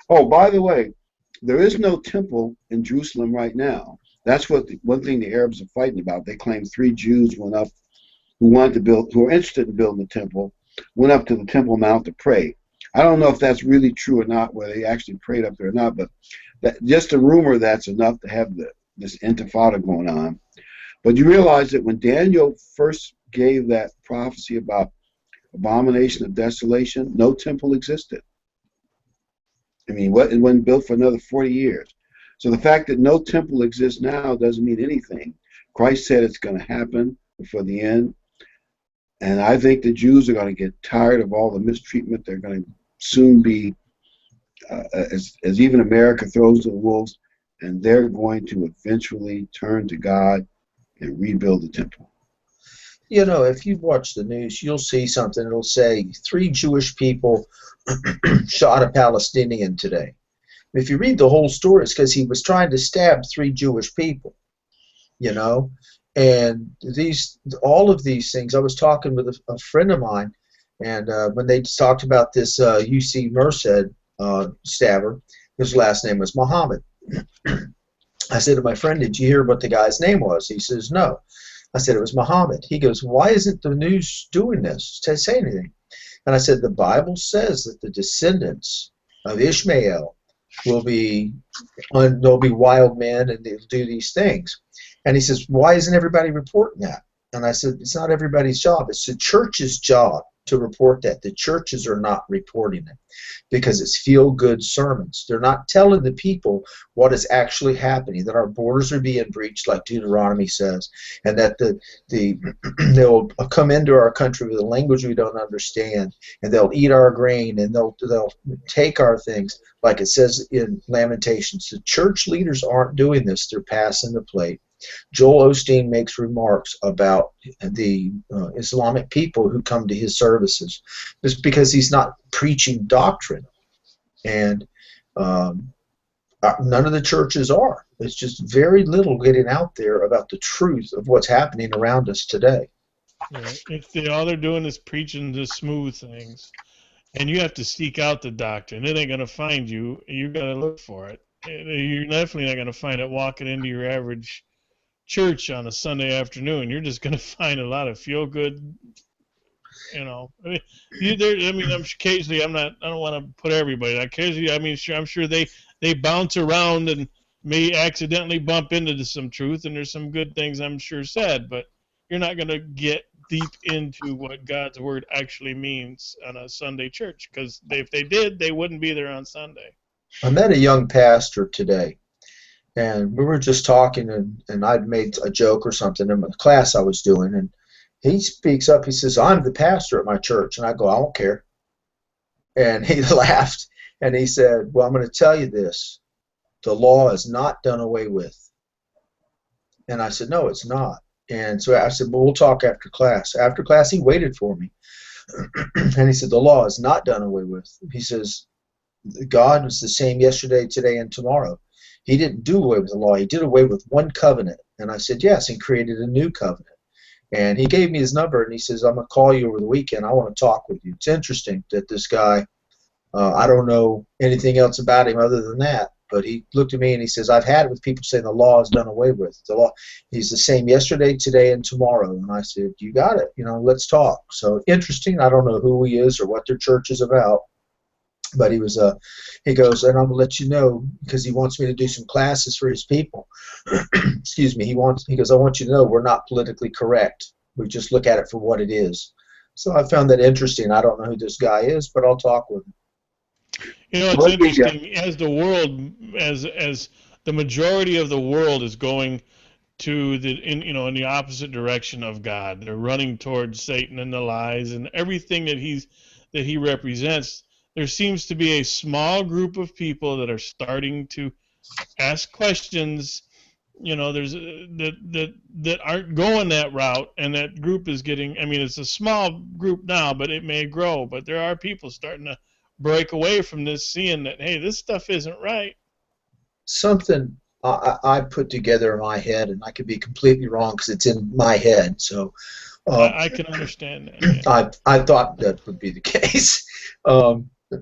Oh, by the way, there is no temple in Jerusalem right now. That's one thing the Arabs are fighting about. They claim 3 Jews went up who were interested in building the temple, went up to the Temple Mount to pray. I don't know if that's really true or not, whether they actually prayed up there or not, but just a rumor that's enough to have this intifada going on. But you realize that when Daniel first gave that prophecy about abomination of desolation, no temple existed. I mean, it wasn't built for another 40 years. So the fact that no temple exists now doesn't mean anything. Christ said it's going to happen before the end. And I think the Jews are going to get tired of all the mistreatment. They're going to soon be, as even America throws to the wolves, and they're going to eventually turn to God and rebuild the temple. If you watch the news, you'll see something. It'll say 3 Jewish people shot a Palestinian today. If you read the whole story, it's because he was trying to stab 3 Jewish people. And all of these things. I was talking with a friend of mine, and when they talked about this UC Merced stabber, his last name was Muhammad. I said to my friend, "Did you hear what the guy's name was?" He says, "No." I said, "It was Muhammad." He goes, "Why isn't the news doing this to say anything?" And I said, "The Bible says that the descendants of Ishmael they'll be wild men, and they'll do these things." And he says, "Why isn't everybody reporting that?" And I said, "It's not everybody's job. It's the church's job to report that. The churches are not reporting it because it's feel-good sermons. They're not telling the people what is actually happening, that our borders are being breached, like Deuteronomy says, and that they'll come into our country with a language we don't understand, and they'll eat our grain, and they'll take our things, like it says in Lamentations. The church leaders aren't doing this. They're passing the plate. Joel Osteen makes remarks about the Islamic people who come to his services. It's because he's not preaching doctrine, and none of the churches are. It's just very little getting out there about the truth of what's happening around us today. Yeah, all they're doing is preaching the smooth things, and you have to seek out the doctrine. It ain't going to find you. You got to look for it. You're definitely not going to find it walking into your average church on a Sunday afternoon. You're just going to find a lot of feel-good, I'm occasionally, I don't want to put everybody, occasionally, I'm sure they bounce around and may accidentally bump into some truth, and there's some good things I'm sure said, but you're not going to get deep into what God's word actually means on a Sunday church, because if they did, they wouldn't be there on Sunday. I met a young pastor today, and we were just talking, and I'd made a joke or something in the class I was doing, and he speaks up. He says, "I'm the pastor at my church." And I go, "I don't care." And he laughed, and he said, "Well, I'm going to tell you this. The law is not done away with." And I said, "No, it's not." And so I said, "Well, we'll talk after class." After class, he waited for me. And he said, "The law is not done away with." He says, "God is the same yesterday, today, and tomorrow." He didn't do away with the law. He did away with one covenant And I said, yes, and created a new covenant. And he gave me his number, and he says, I'm going to call you over the weekend. I want to talk with you. It's interesting that this guy, I don't know anything else about him other than that, but he looked at me and he says, I've had it with people saying the law is done away with. The law, he's the same yesterday, today, and tomorrow. And I said, you got it. Let's talk. So interesting. I don't know who he is or what their church is about. But he was he goes, and I'm gonna let you know, because he wants me to do some classes for his people. Excuse me. He goes, I want you to know we're not politically correct. We just look at it for what it is. So I found that interesting. I don't know who this guy is, but I'll talk with him. It's interesting as the world, as the majority of the world is going to in the opposite direction of God. They're running towards Satan and the lies and everything that he represents. There seems to be a small group of people that are starting to ask questions, there's that aren't going that route, and that group is getting, it's a small group now, but it may grow. But there are people starting to break away from this, seeing that, hey, this stuff isn't right. Something I put together in my head, and I could be completely wrong because it's in my head. So I can understand that. Yeah. I thought that would be the case.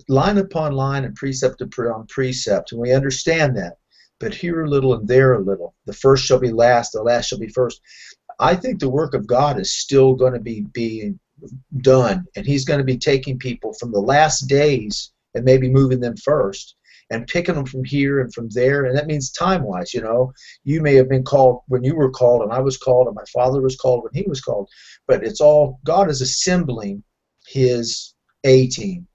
Line upon line and precept upon precept, and we understand that. But here a little and there a little. The first shall be last, the last shall be first. I think the work of God is still going to be being done, and he's going to be taking people from the last days and maybe moving them first and picking them from here and from there. And that means time-wise. You may have been called when you were called, and I was called, and my father was called when he was called. But it's all God is assembling his A-team.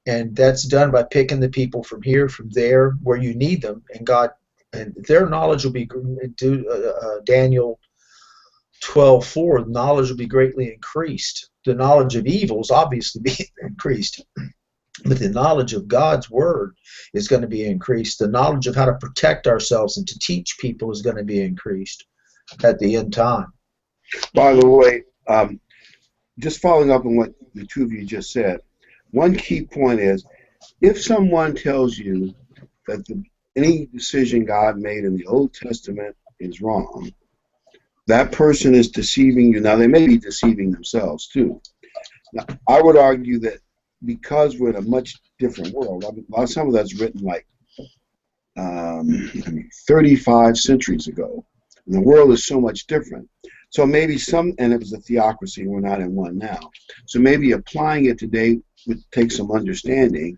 And that's done by picking the people from here, from there, where you need them. And God, and their knowledge will be, Daniel 12:4, knowledge will be greatly increased. The knowledge of evil is obviously being increased. But the knowledge of God's word is going to be increased. The knowledge of how to protect ourselves and to teach people is going to be increased at the end time. By the way, just following up on what the two of you just said, one key point is, if someone tells you that any decision God made in the Old Testament is wrong, that person is deceiving you. Now, they may be deceiving themselves, too. Now, I would argue that because we're in a much different world, some of that's written like 35 centuries ago, and the world is so much different. So maybe and it was a theocracy, we're not in one now. So maybe applying it today would take some understanding,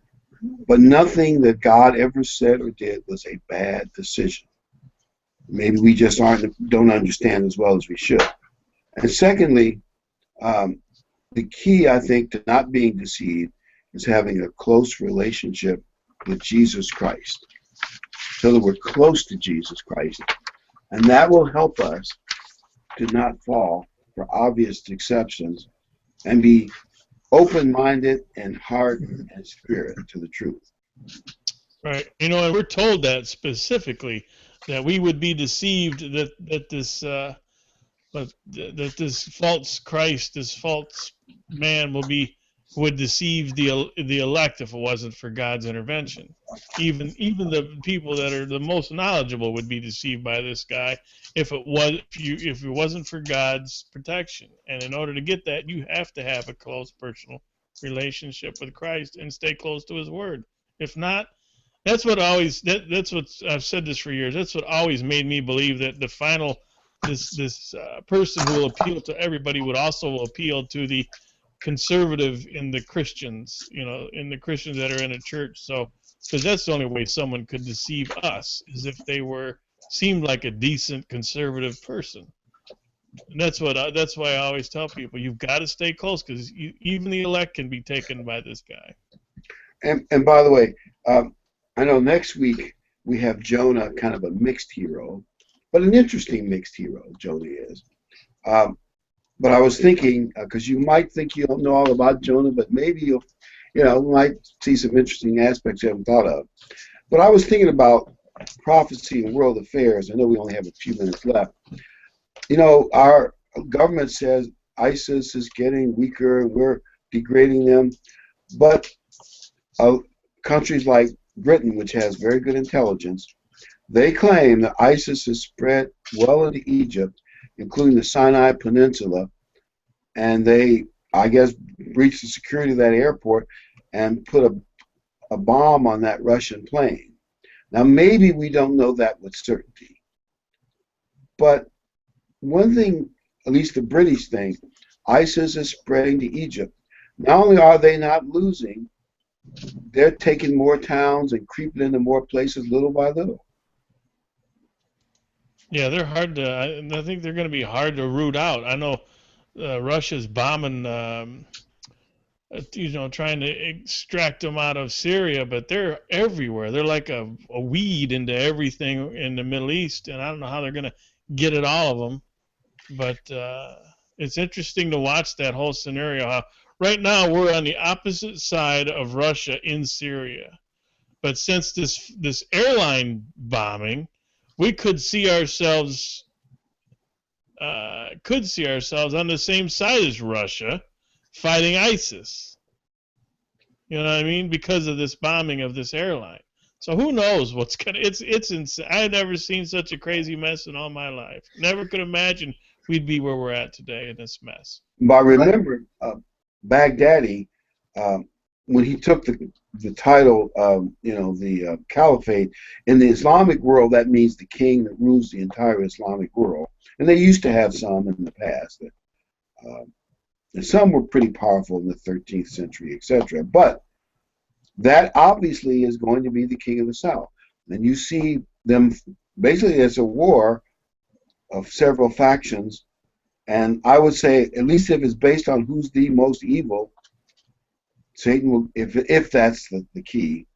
but nothing that God ever said or did was a bad decision. Maybe we just don't understand as well as we should. And secondly, the key, I think, to not being deceived is having a close relationship with Jesus Christ, so that we're close to Jesus Christ, and that will help us to not fall for obvious exceptions and be open-minded and heart and spirit to the truth. Right. And we're told that specifically, that we would be deceived that this false Christ, this false man would deceive the elect if it wasn't for God's intervention. Even the people that are the most knowledgeable would be deceived by this guy if it wasn't for God's protection. And in order to get that, you have to have a close personal relationship with Christ and stay close to his word. If not, that's what I've said this for years. That's what always made me believe that the final this person who will appeal to everybody would also appeal to the conservative in the Christians, in the Christians that are in a church. So, because that's the only way someone could deceive us, is if they seemed like a decent conservative person. And that's why I always tell people, you've got to stay close, because even the elect can be taken by this guy. And by the way, I know next week we have Jonah, kind of a mixed hero, but an interesting mixed hero, Jonah is. But I was thinking, because you might think you don't know all about Jonah, but maybe you might see some interesting aspects you haven't thought of. But I was thinking about prophecy and world affairs. I know we only have a few minutes left. Our government says ISIS is getting weaker and we're degrading them. But countries like Britain, which has very good intelligence, They claim that ISIS has spread well into Egypt, including the Sinai Peninsula, and they, I guess, breached the security of that airport and put a bomb on that Russian plane. Now, maybe we don't know that with certainty, but one thing, at least the British think, ISIS is spreading to Egypt. Not only are they not losing, they're taking more towns and creeping into more places little by little. Yeah, they're hard to. I think they're going to be hard to root out. I know Russia's bombing, trying to extract them out of Syria, but they're everywhere. They're like a weed into everything in the Middle East, and I don't know how they're going to get at all of them. But it's interesting to watch that whole scenario. How right now we're on the opposite side of Russia in Syria, but since this airline bombing, we could see ourselves on the same side as Russia, fighting ISIS. You know what I mean? Because of this bombing of this airline. So who knows what's gonna? It's insane. I've never seen such a crazy mess in all my life. Never could imagine we'd be where we're at today in this mess. But remember, Baghdadi, when he took the title, the caliphate, in the Islamic world, that means the king that rules the entire Islamic world. And they used to have some in the past. And some were pretty powerful in the 13th century, etc. But that obviously is going to be the king of the South. And you see them, basically it's a war of several factions. And I would say, at least if it's based on who's the most evil, Satan will, if that's the key,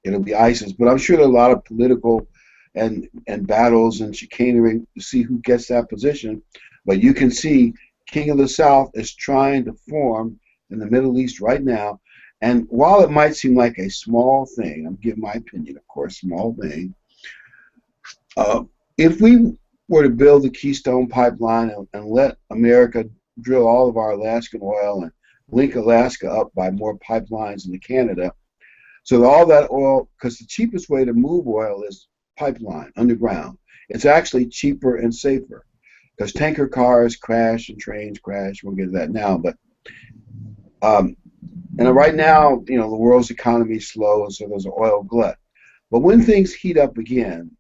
it'll be ISIS. But I'm sure there are a lot of political and battles and chicanery to see who gets that position. But you can see King of the South is trying to form in the Middle East right now. And while it might seem like a small thing, I'm giving my opinion, of course, small thing, if we were to build the Keystone Pipeline and let America drill all of our Alaskan oil and link Alaska up by more pipelines into Canada, so that all that oil, because the cheapest way to move oil is pipeline, underground. It's actually cheaper and safer, because tanker cars crash and trains crash. We'll get to that now, but and right now, the world's economy is slow, and so there's an oil glut. But when things heat up again,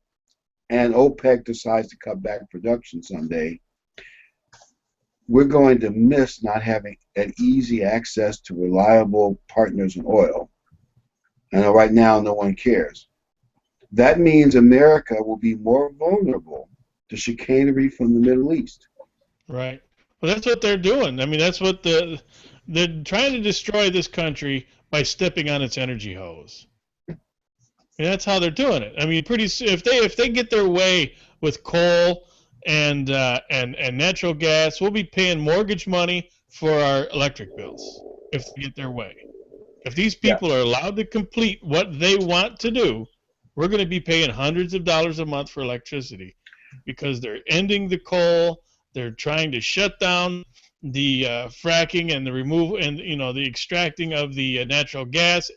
and OPEC decides to cut back production someday, we're going to miss not having an easy access to reliable partners in oil. And right now, no one cares. That means America will be more vulnerable to chicanery from the Middle East. Right. Well, that's what they're doing. I mean, that's what they're trying to destroy this country by stepping on its energy hose. And that's how they're doing it. I mean, if they get their way with coal and natural gas, we'll be paying mortgage money for our electric bills if they get their way. If these people are allowed to complete what they want to do, we're going to be paying hundreds of dollars a month for electricity because they're ending the coal. They're trying to shut down the fracking and the removal and the extracting of the natural gas.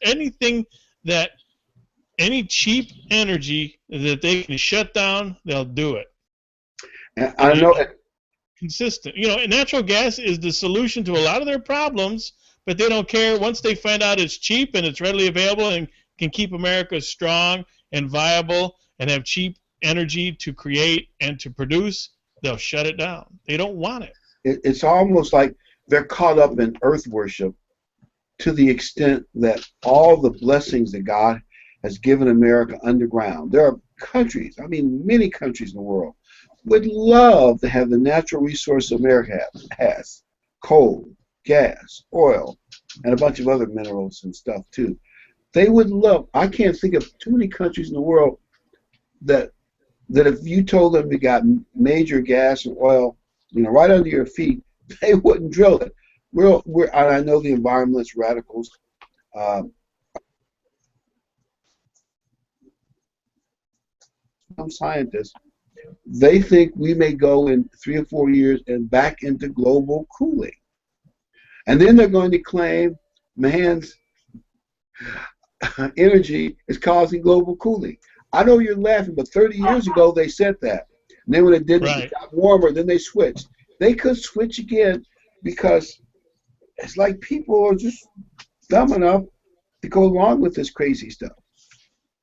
Any cheap energy that they can shut down, they'll do it. And I know consistent. Natural gas is the solution to a lot of their problems, but they don't care. Once they find out it's cheap and it's readily available and can keep America strong and viable and have cheap energy to create and to produce, they'll shut it down. They don't want it. It's almost like they're caught up in earth worship to the extent that all the blessings that God has given America underground. There are countries, many countries in the world, would love to have the natural resources America has. Coal, gas, oil, and a bunch of other minerals and stuff too. They would love, I can't think of too many countries in the world that if you told them you got major gas and oil, right under your feet, they wouldn't drill it. I know the environmentalist radicals, some scientists, they think we may go in 3 or 4 years and back into global cooling. And then they're going to claim man's energy is causing global cooling. I know you're laughing, but 30 years ago they said that. And then when it didn't, Right. it got warmer, then they switched. They could switch again because it's like people are just dumb enough to go along with this crazy stuff.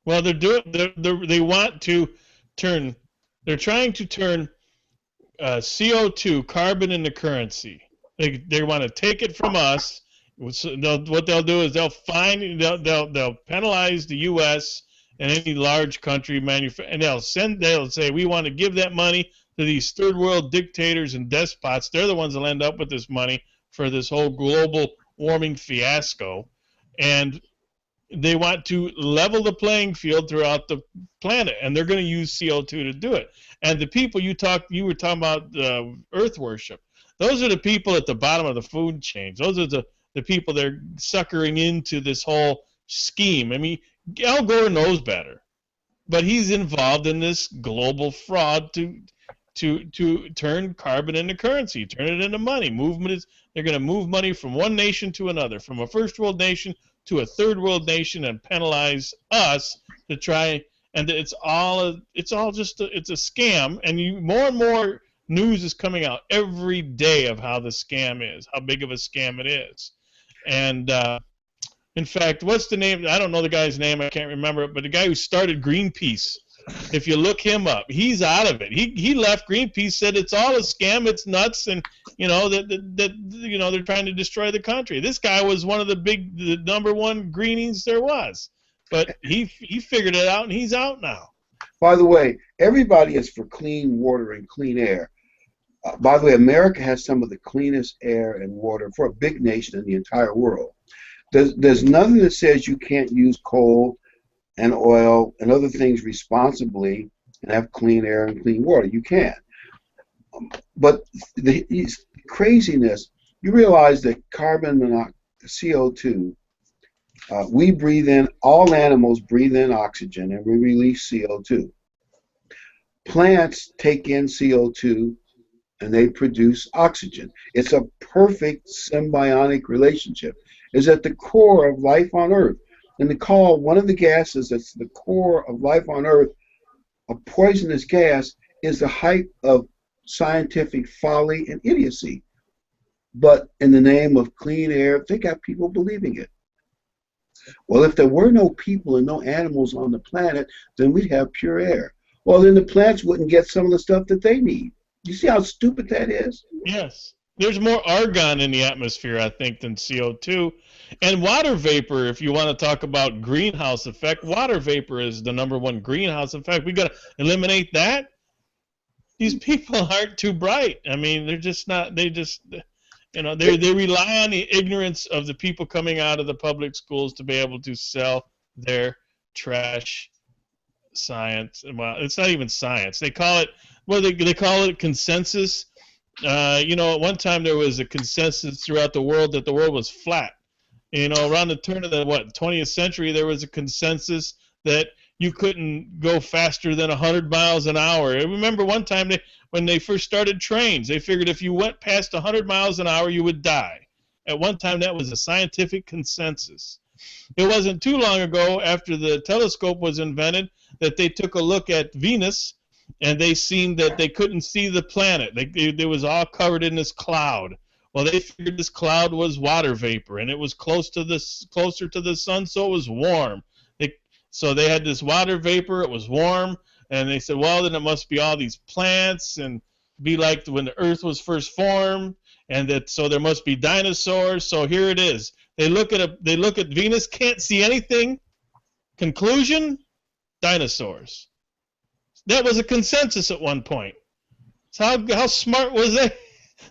Well, they want to turn. They're trying to turn CO2, carbon, into currency. They want to take it from us. So what they'll do is they'll penalize the U.S. and any large country and they'll say we want to give that money to these third world dictators and despots. They're the ones that'll end up with this money for this whole global warming fiasco, and they want to level the playing field throughout the planet, and they're going to use CO2 to do it. And the people you were talking about Earth worship. Those are the people at the bottom of the food chain. Those are the people they're suckering into this whole scheme. I mean, Al Gore knows better, but he's involved in this global fraud to turn carbon into currency, turn it into money. They're going to move money from one nation to another, from a first world nation to a third world nation, and penalize us to try. And it's all just a scam. And more and more news is coming out every day of how the scam is, how big of a scam it is. And in fact, what's the name? I don't know the guy's name. I can't remember it. But the guy who started Greenpeace, if you look him up, he's out of it. He left Greenpeace, said it's all a scam, it's nuts, and that they're trying to destroy the country. This guy was one of the number one greenies there was, but he figured it out, and he's out now. By the way, everybody is for clean water and clean air. By the way, America has some of the cleanest air and water for a big nation in the entire world. There's nothing that says you can't use coal and oil and other things responsibly and have clean air and clean water. You can. But the craziness, you realize that carbon monoxide, CO2, we breathe in, all animals breathe in oxygen and we release CO2. Plants take in CO2 and they produce oxygen. It's a perfect symbiotic relationship. It's at the core of life on Earth. And they call one of the gases that's the core of life on Earth a poisonous gas is the height of scientific folly and idiocy. But in the name of clean air, they got people believing it. Well, if there were no people and no animals on the planet, then we'd have pure air. Well, then the plants wouldn't get some of the stuff that they need. You see how stupid that is? Yes. There's more argon in the atmosphere, I think, than CO2. And water vapor, if you want to talk about greenhouse effect, water vapor is the number one greenhouse effect. We got to eliminate that. These people aren't too bright. I mean, they're just not, they rely on the ignorance of the people coming out of the public schools to be able to sell their trash science. Well, it's not even science. They call it, they call it consensus. At one time there was a consensus throughout the world that the world was flat. Around the turn of the 20th century, there was a consensus that you couldn't go faster than 100 miles an hour. I remember one time when they first started trains, they figured if you went past 100 miles an hour, you would die. At one time, that was a scientific consensus. It wasn't too long ago, after the telescope was invented, that they took a look at Venus, and they seen that they couldn't see the planet. It was all covered in this cloud. Well, they figured this cloud was water vapor, and it was closer to the sun, so it was warm. So they had this water vapor, it was warm, and they said, well, then it must be all these plants, and be like when the Earth was first formed, and so there must be dinosaurs. So here it is. They look at Venus, can't see anything. Conclusion: dinosaurs. That was a consensus at one point. So how smart was that?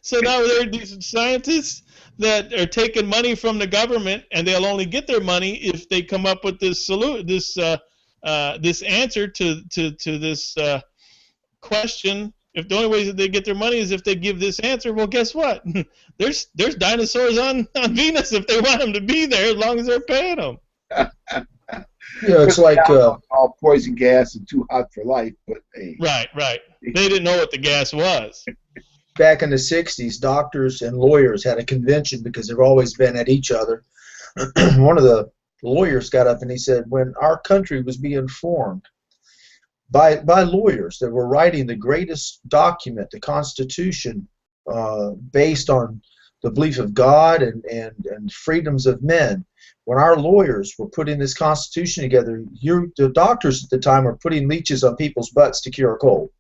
So now there are these scientists that are taking money from the government, and they'll only get their money if they come up with this this answer to this question. If the only way that they get their money is if they give this answer, well, guess what? There's dinosaurs on Venus if they want them to be there, as long as they're paying them. It's like all poison gas and too hot for life. But hey. Right. They didn't know what the gas was. Back in the 60s, doctors and lawyers had a convention because they've always been at each other. One of the lawyers got up and he said, when our country was being formed, by lawyers that were writing the greatest document, the Constitution, based on the belief of God and freedoms of men. When our lawyers were putting this Constitution together, the doctors at the time were putting leeches on people's butts to cure a cold.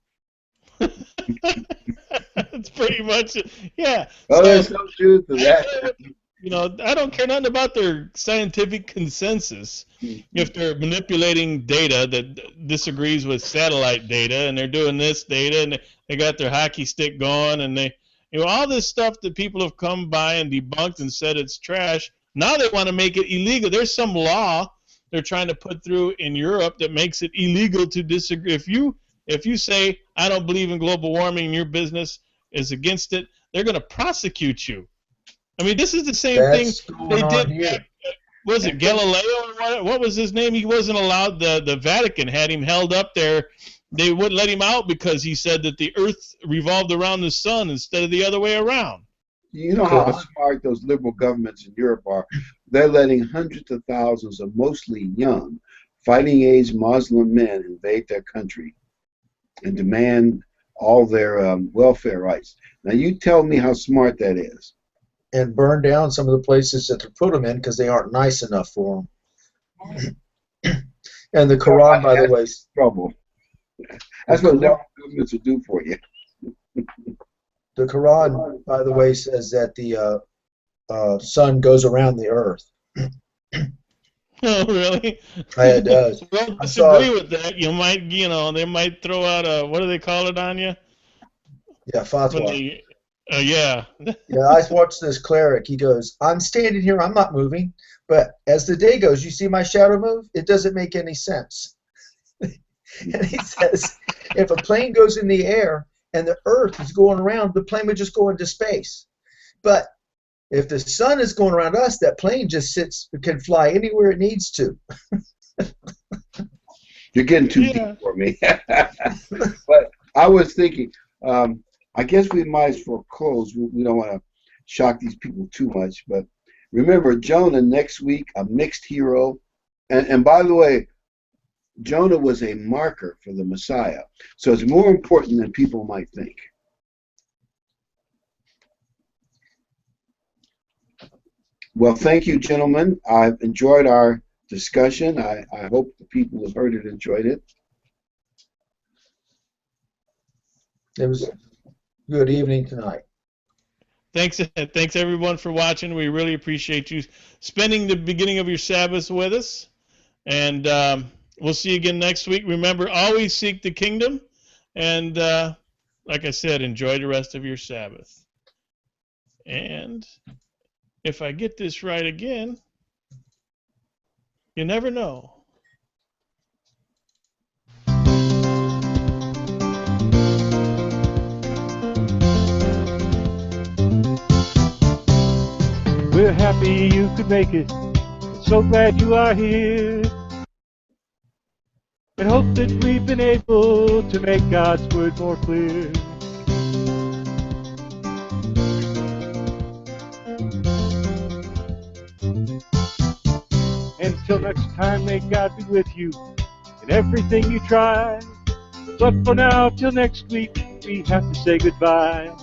That's pretty much it. Yeah. Oh, there's no truth to that. You know, I don't care nothing about their scientific consensus. If they're manipulating data that disagrees with satellite data, and they're doing this data, and they got their hockey stick going, and they, you know, all this stuff that people have come by and debunked and said it's trash. Now they want to make it illegal. There's some law they're trying to put through in Europe that makes it illegal to disagree. If you say I don't believe in global warming and your business is against it, they're going to prosecute you. I mean, this is the same thing they did. Here. Was it Galileo or what was his name? He wasn't allowed. The Vatican had him held up there. They wouldn't let him out because he said that the Earth revolved around the sun instead of the other way around. You know how smart those liberal governments in Europe are. They're letting hundreds of thousands of mostly young, fighting-age Muslim men invade their country and demand all their welfare rights. Now, you tell me how smart that is. And burn down some of the places that they put them in because they aren't nice enough for them. And the Quran, by the way, trouble. That's what liberal governments will do for you. The Quran, by the way, says that the sun goes around the earth. Oh, really? It does. Well, disagree with that. You might, you know, they might throw out a, what do they call it on you? Yeah, fatwa. Yeah. Yeah, I watched this cleric. He goes, I'm standing here, I'm not moving, but as the day goes, you see my shadow move? It doesn't make any sense. And he says, if a plane goes in the air and the earth is going around, the plane would just go into space. But if the sun is going around us, that plane just can fly anywhere it needs to. You're getting too deep for me. But I was thinking, I guess we might as well close. We don't want to shock these people too much. But remember, Jonah next week, a mixed hero. And by the way, Jonah was a marker for the Messiah. So it's more important than people might think. Well, thank you, gentlemen. I've enjoyed our discussion. I hope the people who heard it enjoyed it. It was good evening tonight. Thanks everyone for watching. We really appreciate you spending the beginning of your Sabbath with us. And we'll see you again next week. Remember, always seek the kingdom. And like I said, enjoy the rest of your Sabbath. And if I get this right again, you never know. We're happy you could make it. So glad you are here. And hope that we've been able to make God's word more clear. Until next time, may God be with you in everything you try. But for now, till next week, we have to say goodbye.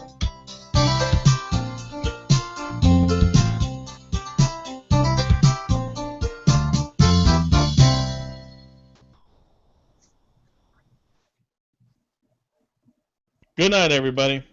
Good night, everybody.